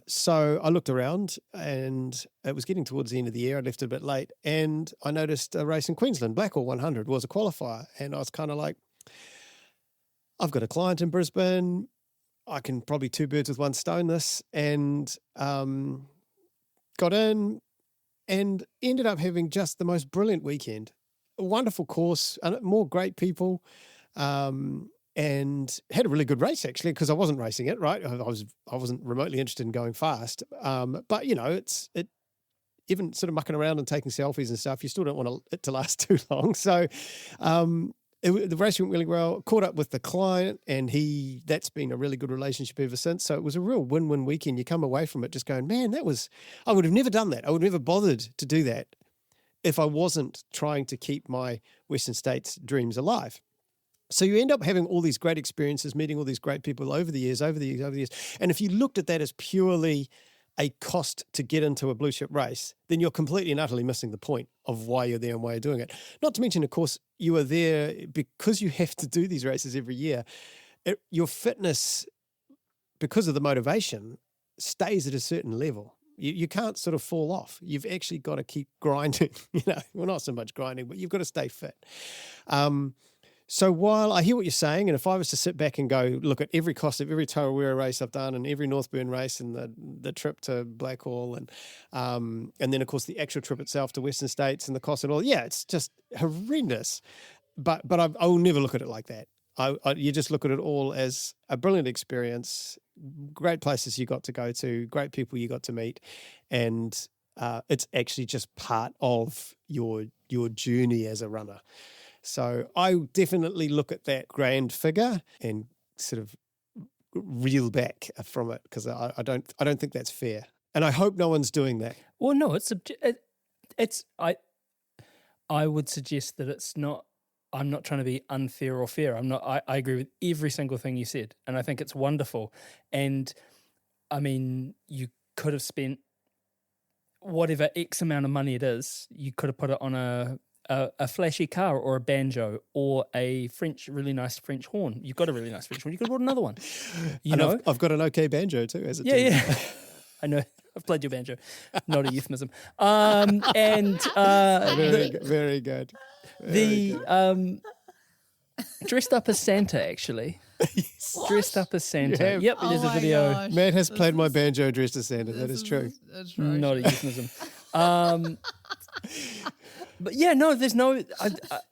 So I looked around and it was getting towards the end of the year. I left it a bit late and I noticed a race in Queensland, Blackwall 100 was a qualifier. And I was kind of like, I've got a client in Brisbane. I can probably two birds with one stone this, and got in and ended up having just the most brilliant weekend. A wonderful course, more great people. And had a really good race actually, because I wasn't racing it, right? I wasn't remotely interested in going fast. But you know, it even sort of mucking around and taking selfies and stuff, you still don't want it to last too long. So the race went really well. Caught up with the client, and that's been a really good relationship ever since. So it was a real win-win weekend. You come away from it just going, man, I would have never done that. I would have never bothered to do that if I wasn't trying to keep my Western States dreams alive. So you end up having all these great experiences, meeting all these great people over the years. And if you looked at that as purely a cost to get into a blue chip race, then you're completely and utterly missing the point of why you're there and why you're doing it. Not to mention, of course, you are there because you have to do these races every year. Your fitness, because of the motivation, stays at a certain level. You can't sort of fall off. You've actually got to keep grinding, well, not so much grinding, but you've got to stay fit. So while I hear what you're saying, and if I was to sit back and go look at every cost of every Tarawera race I've done and every Northburn race and the trip to Blackwall and then, of course, the actual trip itself to Western States and the cost and all, yeah, it's just horrendous. But I will never look at it like that. You just look at it all as a brilliant experience, great places you got to go to, great people you got to meet, and it's actually just part of your journey as a runner. So I definitely look at that grand figure and sort of reel back from it, because I don't think that's fair, and I hope no one's doing that. Well, no, I would suggest that it's not. I'm not trying to be unfair or fair. I agree with every single thing you said, and I think it's wonderful. And I mean, you could have spent whatever X amount of money it is. You could have put it on a flashy car or a banjo or a really nice French horn. You've got a really nice French horn. You could have bought another one. I've got an okay banjo too, as it turns yeah. out. I know. I've played your banjo. Not a euphemism. Very good. Dressed up as Santa, actually. Dressed up as Santa. have. Yep, there's a video. Gosh. Matt has played my banjo dressed as Santa. That is true. That's Not a euphemism. But yeah, no, there's no.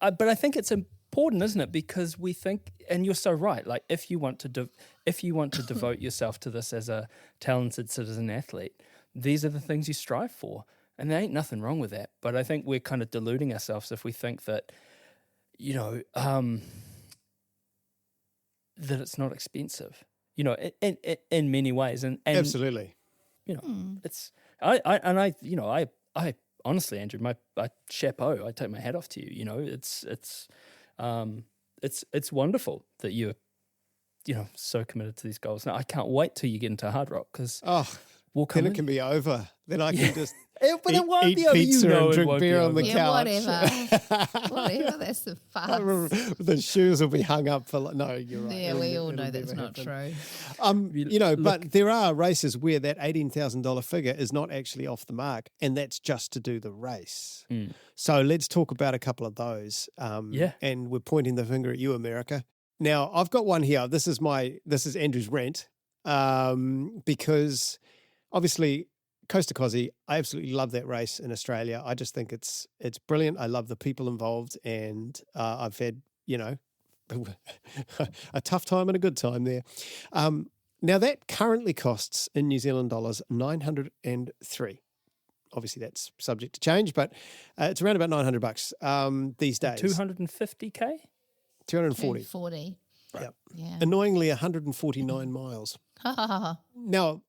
But I think it's important, isn't it? Because we think, and you're so right. Like, if you want to devote yourself to this as a talented citizen athlete, these are the things you strive for, and there ain't nothing wrong with that. But I think we're kind of deluding ourselves if we think that, that it's not expensive. In many ways, and Absolutely. it's I honestly, Andrew, I chapeau. I take my hat off to you. It's wonderful that you're, so committed to these goals. Now I can't wait till you get into Hard Rock because we'll come. Then it can be over. Then I can just but it won't eat be over. pizza and it drink won't beer be on the over. couch. Whatever. That's the fast. The shoes will be hung up for. No, you're right. Yeah, we all know that's not true. But there are races where that $18,000 figure is not actually off the mark, and that's just to do the race. So let's talk about a couple of those. And we're pointing the finger at you, America. Now I've got one here. This is Andrew's rant, because obviously Coast to Cozzy, I absolutely love that race in Australia. I just think it's brilliant. I love the people involved, and I've had a tough time and a good time there. Now that currently costs in New Zealand dollars $903. Obviously that's subject to change, but it's around about $900 these days. 250K? 240. 40. Yep. Yeah. Annoyingly, 149 miles. Now,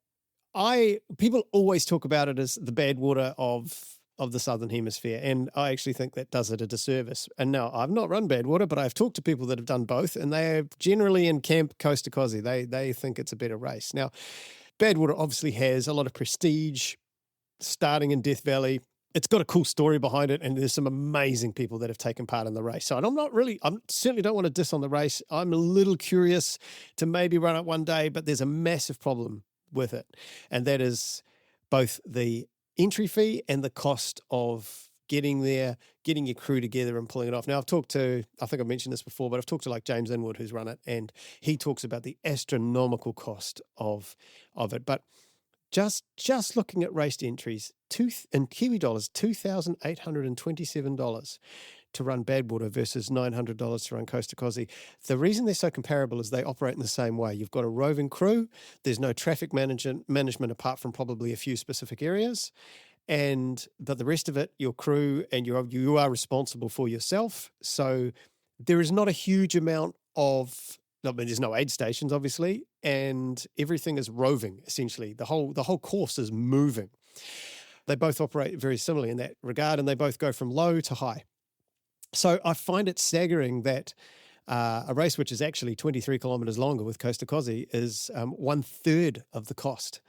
people always talk about it as the bad water of the Southern Hemisphere, and I actually think that does it a disservice. And now, I've not run bad water, but I've talked to people that have done both, and they are generally in camp Coast to Cozzy. They think it's a better race. Now, bad water obviously has a lot of prestige, starting in Death Valley. It's got a cool story behind it, and there's some amazing people that have taken part in the race. So I certainly don't want to diss on the race. I'm a little curious to maybe run it one day, but there's a massive problem with it. And that is both the entry fee and the cost of getting there, getting your crew together and pulling it off. Now, I think I've mentioned this before, but I've talked to like James Inwood, who's run it, and he talks about the astronomical cost of it. But just looking at race entries, in Kiwi dollars, $2,827 to run Badwater versus $900 to run Coast to Cozzy. The reason they're so comparable is they operate in the same way. You've got a roving crew. There's no traffic management apart from probably a few specific areas. But the rest of it, your crew and you are responsible for yourself. So there is not a huge amount there's no aid stations, obviously, and everything is roving, essentially. The whole course is moving. They both operate very similarly in that regard, and they both go from low to high. So I find it staggering that a race which is actually 23 kilometres longer with Coast to Cozzy is 1/3 of the cost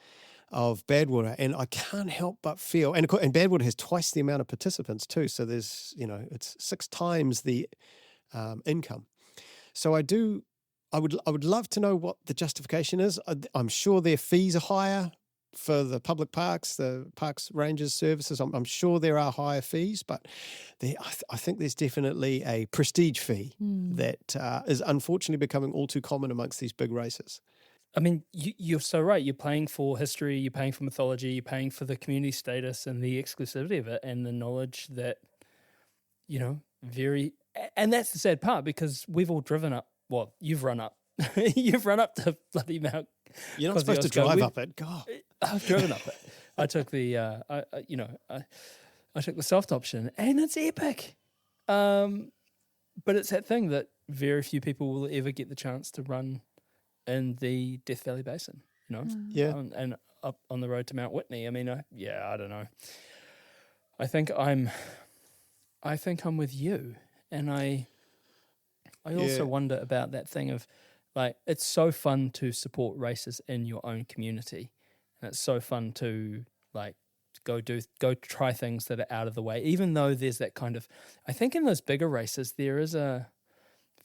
of Badwater. And I can't help but feel, and Badwater has twice the amount of participants too. So there's, it's 6 times the income. So I would love to know what the justification is. I'm sure their fees are higher for the public parks, the parks rangers services. I'm sure there are higher fees, but I think there's definitely a prestige fee that is unfortunately becoming all too common amongst these big races. I mean, you're so right. You're paying for history, you're paying for mythology, you're paying for the community status and the exclusivity of it and the knowledge that, and that's the sad part because we've all driven up. Well, you've run up. You've run up to bloody Mount. You're not supposed to drive up it. God. I've driven up it. I took the, I took the soft option, and it's epic. But it's that thing that very few people will ever get the chance to run in the Death Valley Basin. Yeah, and up on the road to Mount Whitney. I mean, I don't know. I think I'm with you, and I also wonder about that thing of, like, it's so fun to support races in your own community, and it's so fun to go try things that are out of the way, even though there's that kind of, I think in those bigger races there is for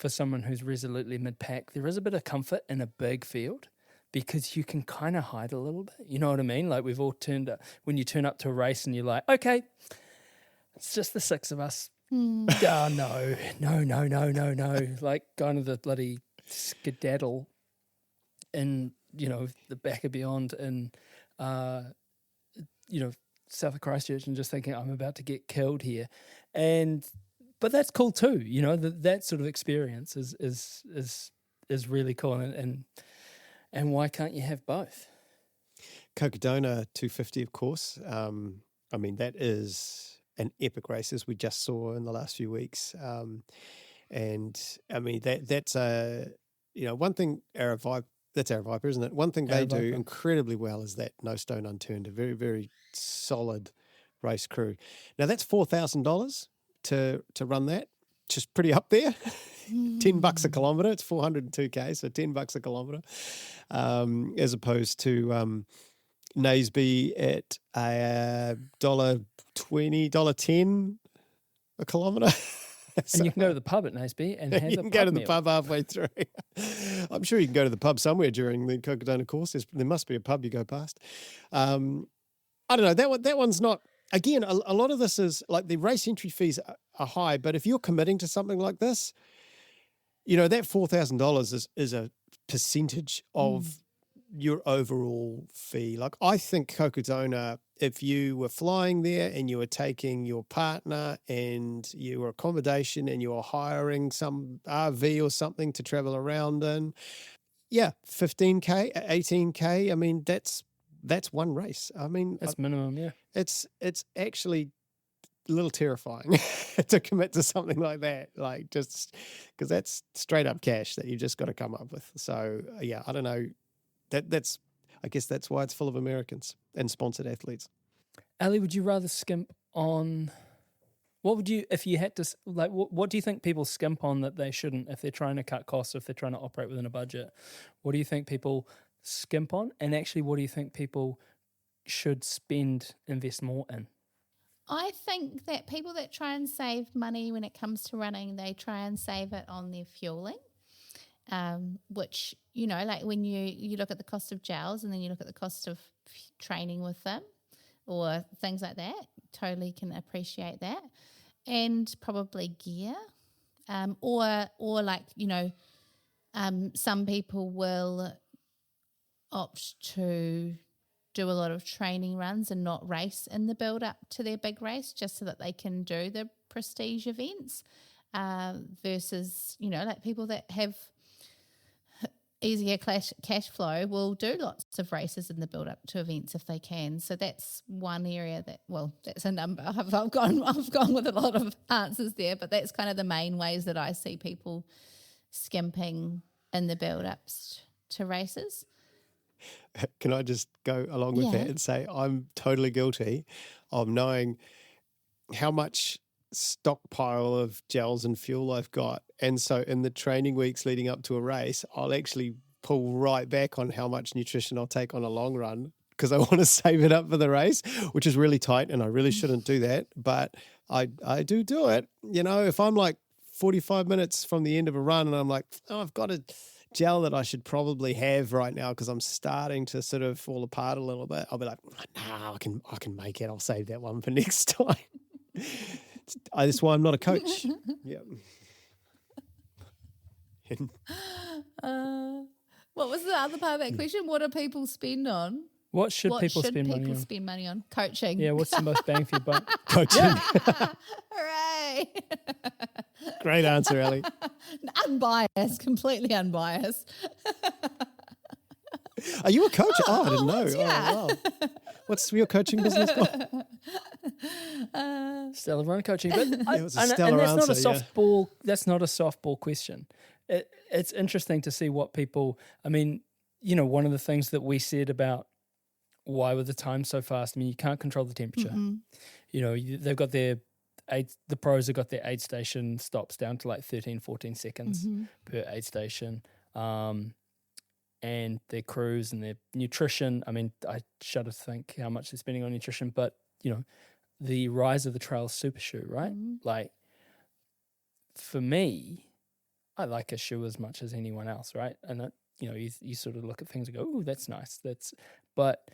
someone who's resolutely mid-pack, there is a bit of comfort in a big field because you can kind of hide a little bit. You know what I mean? Like, we've all turned up, when you turn up to a race and you're like, okay, it's just the 6 of us. Oh, no. Like, kind of the bloody skedaddle in, the back of Beyond in, south of Christchurch and just thinking I'm about to get killed here. But that's cool too, that sort of experience is really cool. And why can't you have both? Cocodona 250, of course. That is an epic race, as we just saw in the last few weeks. That's one thing, that's our Viper, isn't it? One thing they do incredibly well is that No Stone Unturned, a very, very solid race crew. Now, that's $4,000 to run that, which is pretty up there. $10 a kilometre. It's 402k, so $10 a kilometre, as opposed to Naseby at $1.20, $1.10 a kilometre. And you can go to the pub at Naseby and have you can go to the pub halfway through. I'm sure you can go to the pub somewhere during the Cocodona course. There must be a pub you go past. I don't know. That one's not. Again, a lot of this is like the race entry fees are high, but if you're committing to something like this, that $4,000 is a percentage of your overall fee. Like, I think Cocodona, if you were flying there and you were taking your partner and your accommodation and you were hiring some RV or something to travel around in, 15k, 18k. That's one race. That's minimum, yeah. It's actually a little terrifying to commit to something like that, like, just because that's straight up cash that you just got to come up with. So I don't know. I guess that's why it's full of Americans and sponsored athletes. Ali, would you rather skimp on? What would you, if you had to, like, what do you think people skimp on that they shouldn't, if they're trying to cut costs, if they're trying to operate within a budget? What do you think people skimp on? And actually, what do you think people should invest more in? I think that people that try and save money when it comes to running, they try and save it on their fueling, which, like when you look at the cost of gels and then you look at the cost of training with them or things like that, totally can appreciate that. And probably gear, or like, some people will opt to do a lot of training runs and not race in the build up to their big race just so that they can do the prestige events, versus, like people that have easier cash flow will do lots of races in the build up to events if they can. So that's one area that's a number. I've gone with a lot of answers there, but that's kind of the main ways that I see people skimping in the build ups to races. Can I just go along with that and say I'm totally guilty of knowing how much stockpile of gels and fuel I've got. And so in the training weeks leading up to a race, I'll actually pull right back on how much nutrition I'll take on a long run because I want to save it up for the race, which is really tight and I really shouldn't do that. But I do it. If I'm like 45 minutes from the end of a run and I'm like, I've got a gel that I should probably have right now because I'm starting to sort of fall apart a little bit, I'll be like, I can make it. I'll save that one for next time. That's why I'm not a coach. Yeah. What was the other part of that question? What do people spend on? What should people spend money on? Coaching. Yeah, what's the most bang for your buck? Coaching. Hooray. Great answer, Ellie. Unbiased, completely unbiased. Are you a coach? I didn't know. Yeah. Oh, wow. What's your coaching business called? Stellar run coaching. But it was a stellar that's answer, not a softball. That's not a softball question. It's interesting to see what people. One of the things that we said about why were the times so fast. You can't control the temperature. Mm-hmm. They've got the pros have got their aid station stops down to like 13, 14 seconds per aid station. And their crews and their nutrition. I shudder to think how much they're spending on nutrition, but, the rise of the trail super shoe, right? Mm-hmm. Like, for me, I like a shoe as much as anyone else, right? And that, you sort of look at things and go, "Ooh, that's nice." But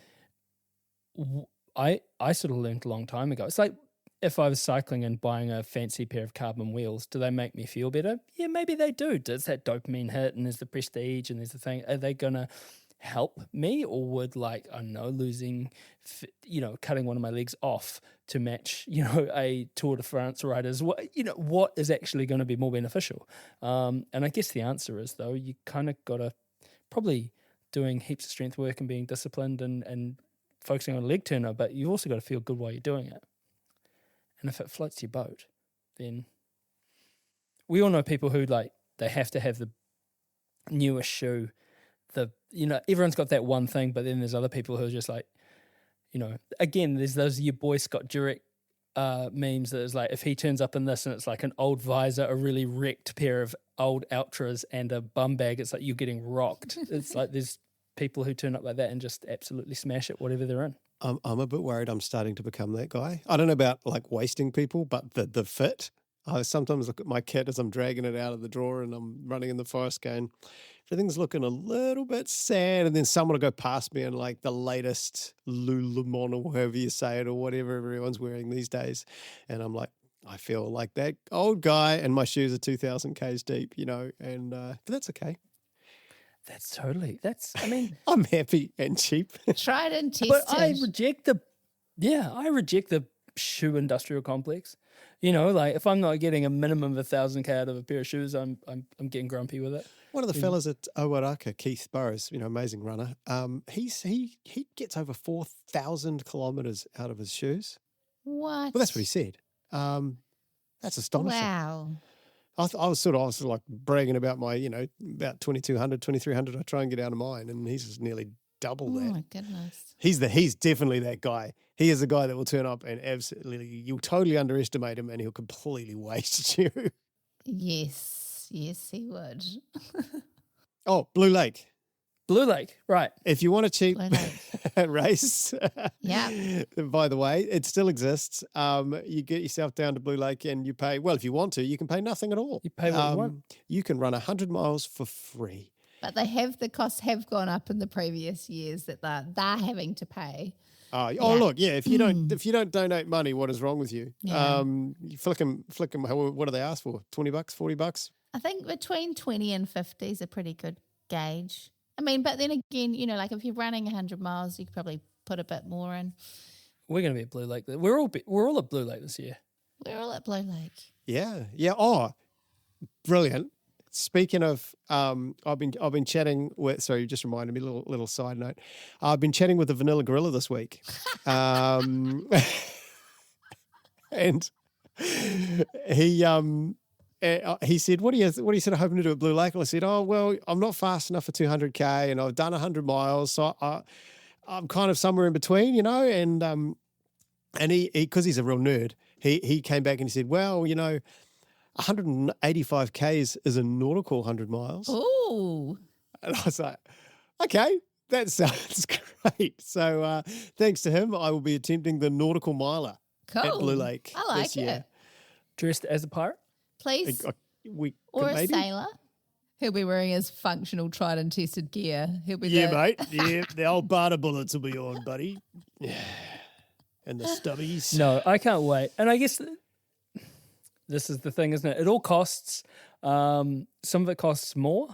I sort of learned a long time ago. It's like if I was cycling and buying a fancy pair of carbon wheels, do they make me feel better? Yeah, maybe they do. Does that dopamine hit and there's the prestige and there's the thing? Are they going to help me, or would like, I don't know, cutting one of my legs off to match, a Tour de France rider's, what is actually going to be more beneficial? And I guess the answer is, though, you kind of got to probably doing heaps of strength work and being disciplined and focusing on a leg turner, but you've also got to feel good while you're doing it. And if it floats your boat, then we all know people who they have to have the newest shoe. Everyone's got that one thing, but then there's other people who are just again, there's those Yaboyscottjurek memes that is like, if he turns up in this and it's like an old visor, a really wrecked pair of old Ultras and a bum bag, it's like you're getting rocked. It's like there's people who turn up like that and just absolutely smash it, whatever they're in. I'm a bit worried I'm starting to become that guy. I don't know about wasting people, but the fit. I sometimes look at my kit as I'm dragging it out of the drawer and I'm running in the forest going, everything's looking a little bit sad. And then someone will go past me in the latest Lululemon or however you say it or whatever everyone's wearing these days. And I'm like, I feel like that old guy and my shoes are 2,000 Ks deep, but that's okay. I'm happy and cheap. Tried and tested. But I reject the shoe industrial complex. If I'm not getting a minimum of 1,000 K out of a pair of shoes, I'm getting grumpy with it. One of the fellas at Owaraka, Keith Burrows, amazing runner, he gets over 4,000 kilometres out of his shoes. What? Well, that's what he said. That's astonishing. Wow. I was like bragging about my, about 2,200, 2,300. I try and get out of mine, and he's just nearly double that. Oh my goodness. He's definitely that guy. He is a guy that will turn up and absolutely, you'll totally underestimate him and he'll completely waste you. Yes, he would. Oh, Blue Lake, right. If you want a cheap race, yeah. By the way, it still exists. You get yourself down to Blue Lake and you pay, well, if you want to, you can pay nothing at all. You pay what you want. You can run 100 miles for free. But the costs have gone up in the previous years that they're having to pay. Look, yeah. If you don't donate money, what is wrong with you? Yeah. You flick them. What do they ask for? $20, $40? I think between 20 and 50 is a pretty good gauge. I mean, but then again, if you're running 100 miles, you could probably put a bit more in. We're going to be at Blue Lake. We're all at Blue Lake this year. We're all at Blue Lake. Yeah. Oh, brilliant. Speaking of, I've been chatting with. Sorry, you just reminded me. Little side note. I've been chatting with the Vanilla Gorilla this week, and he said, "What are you sort of hoping to do at Blue Lake?" And I said, "Oh well, I'm not fast enough for 200K, and I've done 100 miles, so I'm kind of somewhere in between, And he because he's a real nerd, he came back and he said, "Well, 185 Ks is a nautical 100 miles. Ooh. And I was like, okay, that sounds great. So thanks to him, I will be attempting the nautical miler at Blue Lake I like this year. Dressed as a pirate? Please. Or a sailor. He'll be wearing his functional tried and tested gear. He'll be mate. Yeah, the old barter bullets will be on, buddy. Yeah. And the stubbies. No, I can't wait. And I guess this is the thing, isn't it? It all costs. Some of it costs more.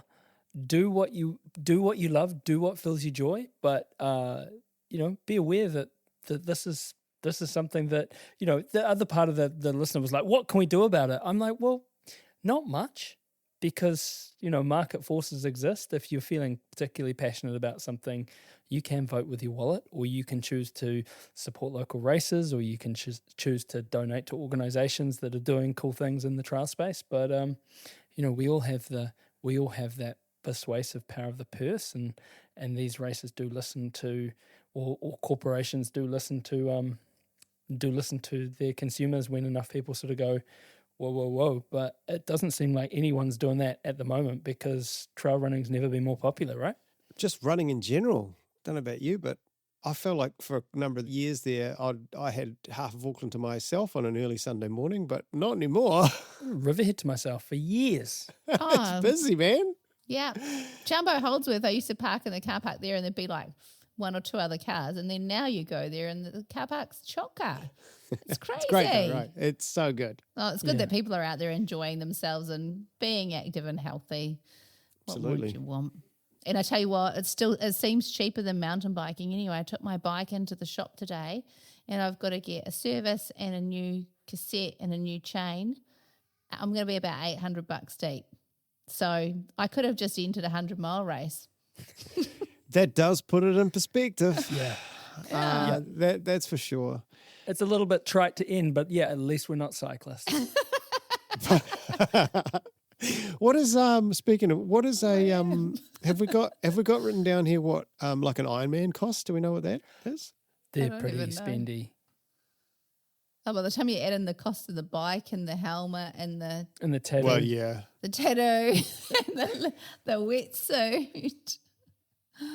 Do what you love. Do what fills you joy. But be aware that this is something that the other part of the listener was like, "What can we do about it?" I'm like, well, not much, because market forces exist. If you're feeling particularly passionate about something, you can vote with your wallet, or you can choose to support local races, or you can choose to donate to organisations that are doing cool things in the trail space. But we all have that persuasive power of the purse, and these races do listen to, or corporations do listen to their consumers when enough people sort of go, whoa. But it doesn't seem like anyone's doing that at the moment, because trail running's never been more popular, right? Just running in general. Don't know about you, but I felt like for a number of years there, I had half of Auckland to myself on an early Sunday morning, but not anymore. Riverhead to myself for years. It's busy, man. Yeah. Jumbo Holdsworth, I used to park in the car park there, and there'd be like one or two other cars, and then now you go there and the car park's chocker. It's crazy. It's great though, right? It's so good. Oh, it's good that people are out there enjoying themselves and being active and healthy. What Absolutely. would you want? And I tell you what, it seems cheaper than mountain biking anyway. I took my bike into the shop today and I've got to get a service and a new cassette and a new chain. I'm going to be about $800 deep. So I could have just entered a 100-mile race. That does put it in perspective. Yeah. That's for sure. It's a little bit trite to end, but yeah, at least we're not cyclists. What is speaking of what is a have we got written down here what like an Ironman cost? Do we know what that is? They're don't pretty even know. spendy. Oh, by the time you add in the cost of the bike and the helmet and the And the tattoo. Well, yeah. tattoo and the wetsuit.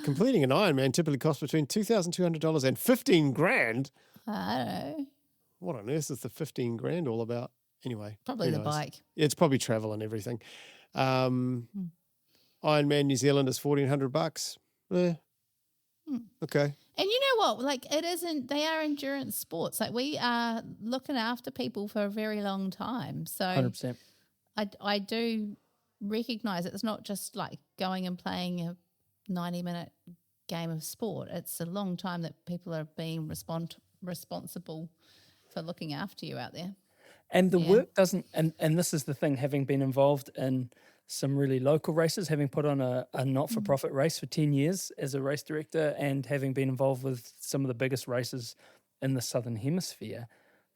Completing an Ironman typically costs between $2,200 and $15,000. I don't know. What on earth is the $15,000 all about? Anyway, Probably who the knows? bike. It's probably travel and everything. Ironman New Zealand is $1,400. Okay. And you know what? Like, it isn't, they are endurance sports. Like, we are looking after people for a very long time. So 100%. I do recognise it's not just like going and playing a 90-minute game of sport. It's a long time that people are being responsible for looking after you out there. And the work doesn't, and this is the thing, having been involved in some really local races, having put on a not-for-profit race for 10 years as a race director and having been involved with some of the biggest races in the Southern Hemisphere,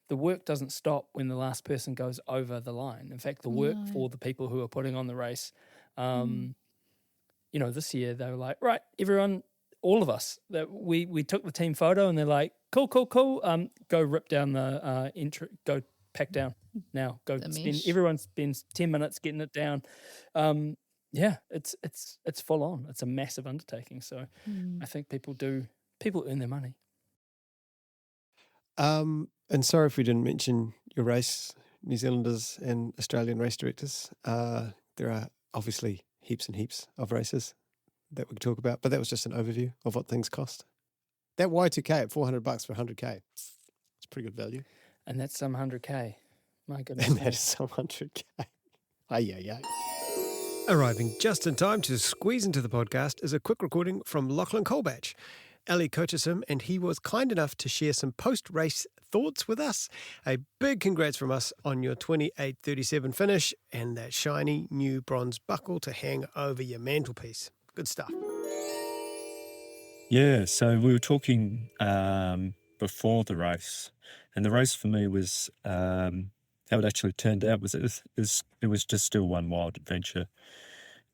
the work doesn't stop when the last person goes over the line. In fact, the work for the people who are putting on the race, you know, this year they were like, right, everyone, all of us, that we took the team photo and they're like, cool, go rip down the entry, go pack down now, go mesh. everyone spends 10 minutes getting it down. It's full on. It's a massive undertaking. So I think people earn their money. And sorry if we didn't mention your race, New Zealanders and Australian race directors. There are obviously heaps and heaps of races that we could talk about, but that was just an overview of what things cost. That Y2K at $400 for 100K, it's pretty good value. And that's some 100K. My goodness. And that is some 100K. Ay. Arriving just in time to squeeze into the podcast is a quick recording from Lachlan Colebatch. Ali coaches him, and he was kind enough to share some post-race thoughts with us. A big congrats from us on your 28:37 finish and that shiny new bronze buckle to hang over your mantelpiece. Good stuff. Yeah, so we were talking before the race, and the race for me was how it actually turned out was it was just still one wild adventure.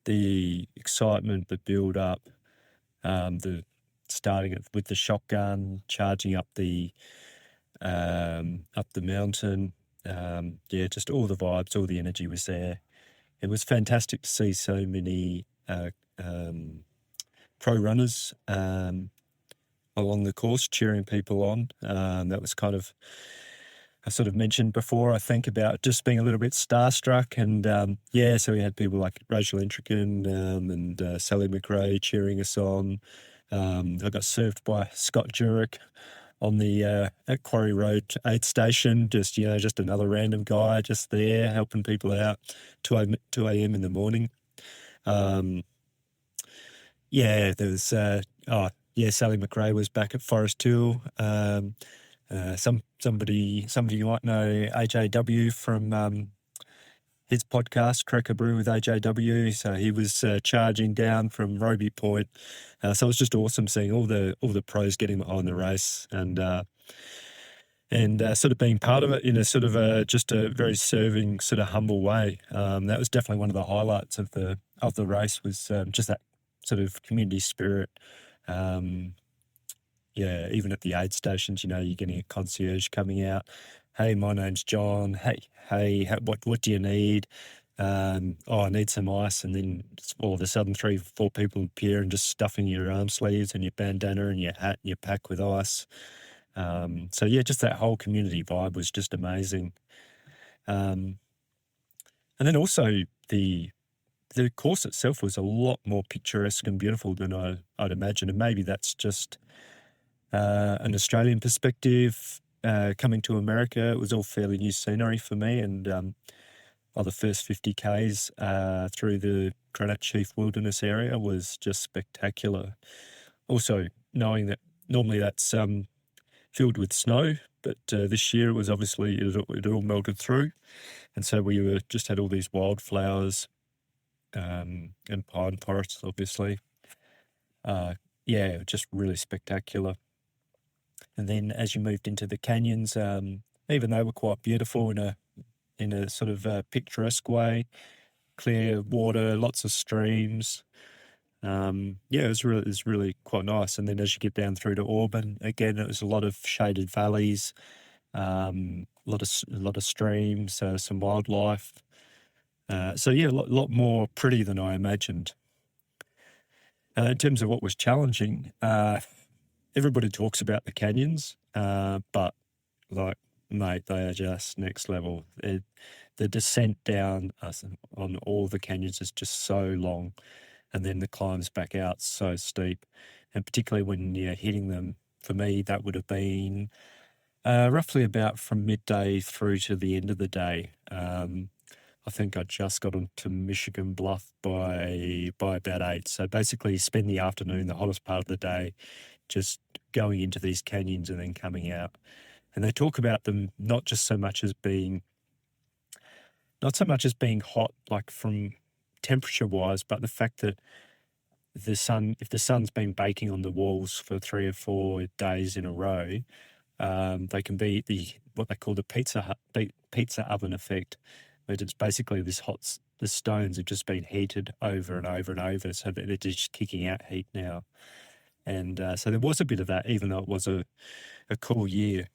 The excitement, the build up, the starting it with the shotgun, charging up the mountain, just all the vibes, all the energy was there. It was fantastic to see so many pro runners along the course cheering people on. That was kind of, I sort of mentioned before, I think, about just being a little bit starstruck. And so we had people like Rachel Intrican and Sally McRae cheering us on. I got served by Scott Jurek on the at Quarry Road aid station, just another random guy just there helping people out, 2 a.m. in the morning. There was Sally McRae was back at Forest Hill. Some of you might know AJW from his podcast, Cracker Brew with AJW. So he was charging down from Roby Point. So it was just awesome seeing all the pros getting behind the race and sort of being part of it in a sort of just a very serving, sort of humble way. That was definitely one of the highlights of the race was just that sort of community spirit. Even at the aid stations, you're getting a concierge coming out. Hey, my name's John. Hey, what do you need? I need some ice. And then all of a sudden 3-4 people appear and just stuffing your arm sleeves and your bandana and your hat and your pack with ice. Just that whole community vibe was just amazing. And then also the the course itself was a lot more picturesque and beautiful than I'd imagine, and maybe that's just an Australian perspective. Coming to America, it was all fairly new scenery for me, and the first 50 Ks through the Granite Chief Wilderness area was just spectacular. Also, knowing that normally that's filled with snow, but this year it was obviously, it all melted through, and so we just had all these wildflowers and pine forests, obviously. Just really spectacular. And then as you moved into the canyons, even they were quite beautiful in a sort of picturesque way, clear water, lots of streams. It was really quite nice. And then as you get down through to Auburn, again, it was a lot of shaded valleys, a lot of streams, some wildlife. A lot more pretty than I imagined. In terms of what was challenging, everybody talks about the canyons, but like, mate, they are just next level. The descent down on all the canyons is just so long, and then the climbs back out so steep, and particularly when you're hitting them, for me, that would have been roughly about from midday through to the end of the day. I think I just got onto Michigan Bluff by about 8. So basically spend the afternoon, the hottest part of the day, just going into these canyons and then coming out. And they talk about them not so much as being hot, like from temperature wise, but the fact that if the sun's been baking on the walls for 3 or 4 days in a row, they can be what they call the pizza oven effect. But it's basically the stones have just been heated over and over and over, so that they're just kicking out heat now. And so there was a bit of that, even though it was a cool year.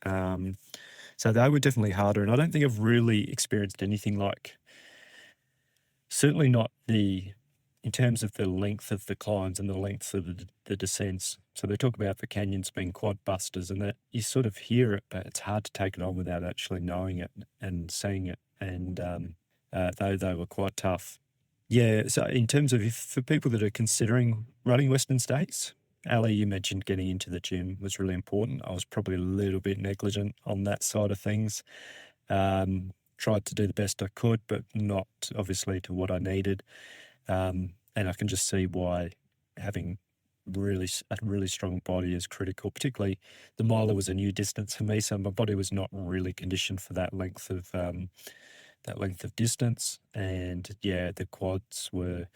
So they were definitely harder, and I don't think I've really experienced anything like, certainly not in terms of the length of the climbs and the length of the descents. So they talk about the canyons being quad busters, and that you sort of hear it, but it's hard to take it on without actually knowing it and seeing it. And they were quite tough. Yeah, so in terms of for people that are considering running Western States, Ali, you mentioned getting into the gym was really important. I was probably a little bit negligent on that side of things. Tried to do the best I could, but not obviously to what I needed. And I can just see why having a really strong body is critical. Particularly the miler was a new distance for me, so my body was not really conditioned for that length of distance. And yeah, the quads were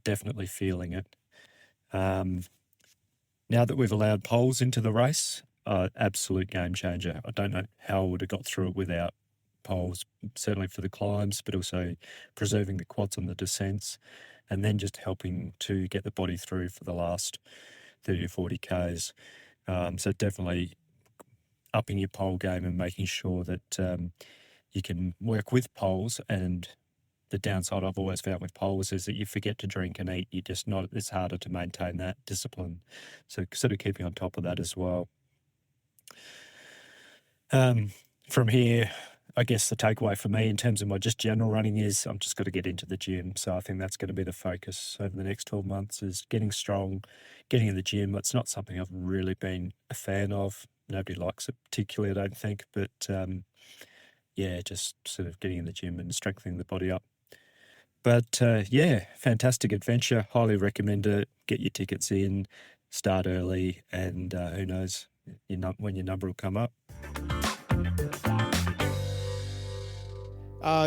definitely feeling it. Now that we've allowed poles into the race, absolute game changer. I don't know how I would have got through it without poles, certainly for the climbs, but also preserving the quads on the descents, and then just helping to get the body through for the last 30 or 40 Ks. So definitely upping your pole game and making sure that you can work with poles. And the downside I've always found with poles is that you forget to drink and eat. It's harder to maintain that discipline. So sort of keeping on top of that as well. From here, I guess the takeaway for me in terms of my just general running is I'm just got to get into the gym. So I think that's going to be the focus over the next 12 months is getting strong, getting in the gym. It's not something I've really been a fan of. Nobody likes it particularly, I don't think. But just sort of getting in the gym and strengthening the body up. But fantastic adventure. Highly recommend it. Get your tickets in, start early, and who knows when your number will come up.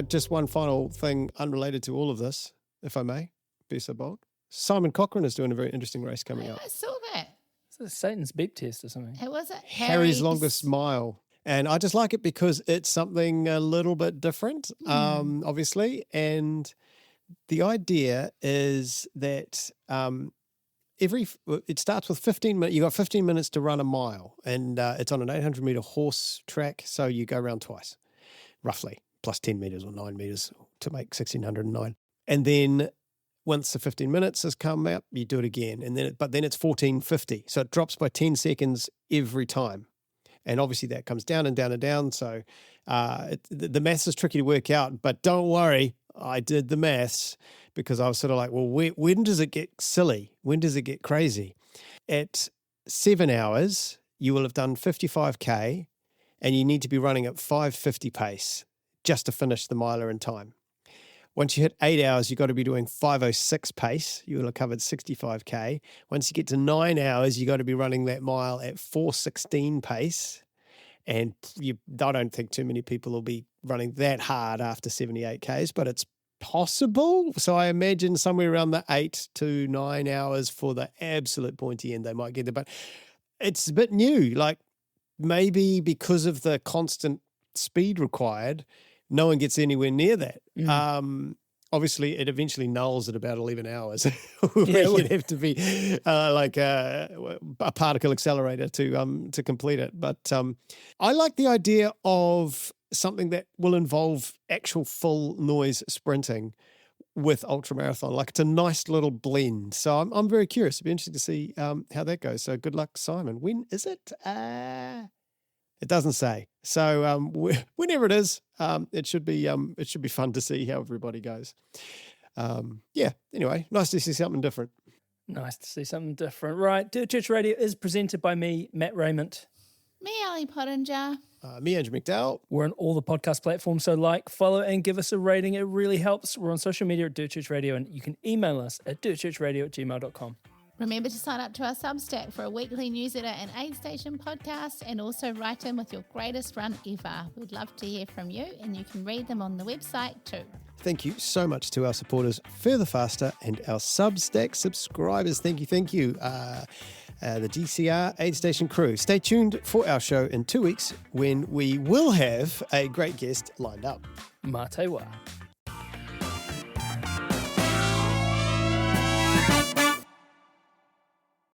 Just one final thing unrelated to all of this, if I may be so bold. Simon Cochran is doing a very interesting race coming up. I saw that. It's a Satan's beep test or something. Who was it? Harry's Longest Mile. And I just like it because it's something a little bit different, obviously. And the idea is that it starts with 15 minutes. You got 15 minutes to run a mile, and it's on an 800-meter horse track. So you go around twice, roughly, plus 10 meters or 9 meters to make 1,609. And then once the 15 minutes has come out, you do it again. And then it's 1450. So it drops by 10 seconds every time. And obviously that comes down and down and down. So the maths is tricky to work out, but don't worry. I did the maths because I was sort of like, well, when does it get silly? When does it get crazy? At 7 hours, you will have done 55K and you need to be running at 5:50 pace just to finish the miler in time. Once you hit 8 hours, you've got to be doing 5:06 pace. You will have covered 65K. Once you get to 9 hours, you've got to be running that mile at 4:16 pace. And I don't think too many people will be running that hard after 78Ks, but it's possible. So I imagine somewhere around the 8 to 9 hours for the absolute pointy end, they might get there. But it's a bit new. Like maybe because of the constant speed required, no one gets anywhere near that. Obviously, it eventually nulls at about 11 hours. You'd have to be like a particle accelerator to complete it. But I like the idea of something that will involve actual full noise sprinting with ultramarathon. Like it's a nice little blend. So I'm very curious. It'd be interesting to see how that goes. So good luck, Simon. When is it? It doesn't say. So whenever it is, it should be fun to see how everybody goes. Anyway, nice to see something different. Nice to see something different. Right, Dirt Church Radio is presented by me, Matt Raymond. Me, Ali Pottinger. Me, Andrew McDowell. We're on all the podcast platforms, so like, follow, and give us a rating. It really helps. We're on social media at Dirt Church Radio, and you can email us at dirtchurchradio@gmail.com. Remember to sign up to our Substack for a weekly newsletter and aid station podcast, and also write in with your greatest run ever. We'd love to hear from you, and you can read them on the website too. Thank you so much to our supporters, Further Faster, and our Substack subscribers. Thank you. The DCR Aid Station crew. Stay tuned for our show in 2 weeks when we will have a great guest lined up. Mā te wā.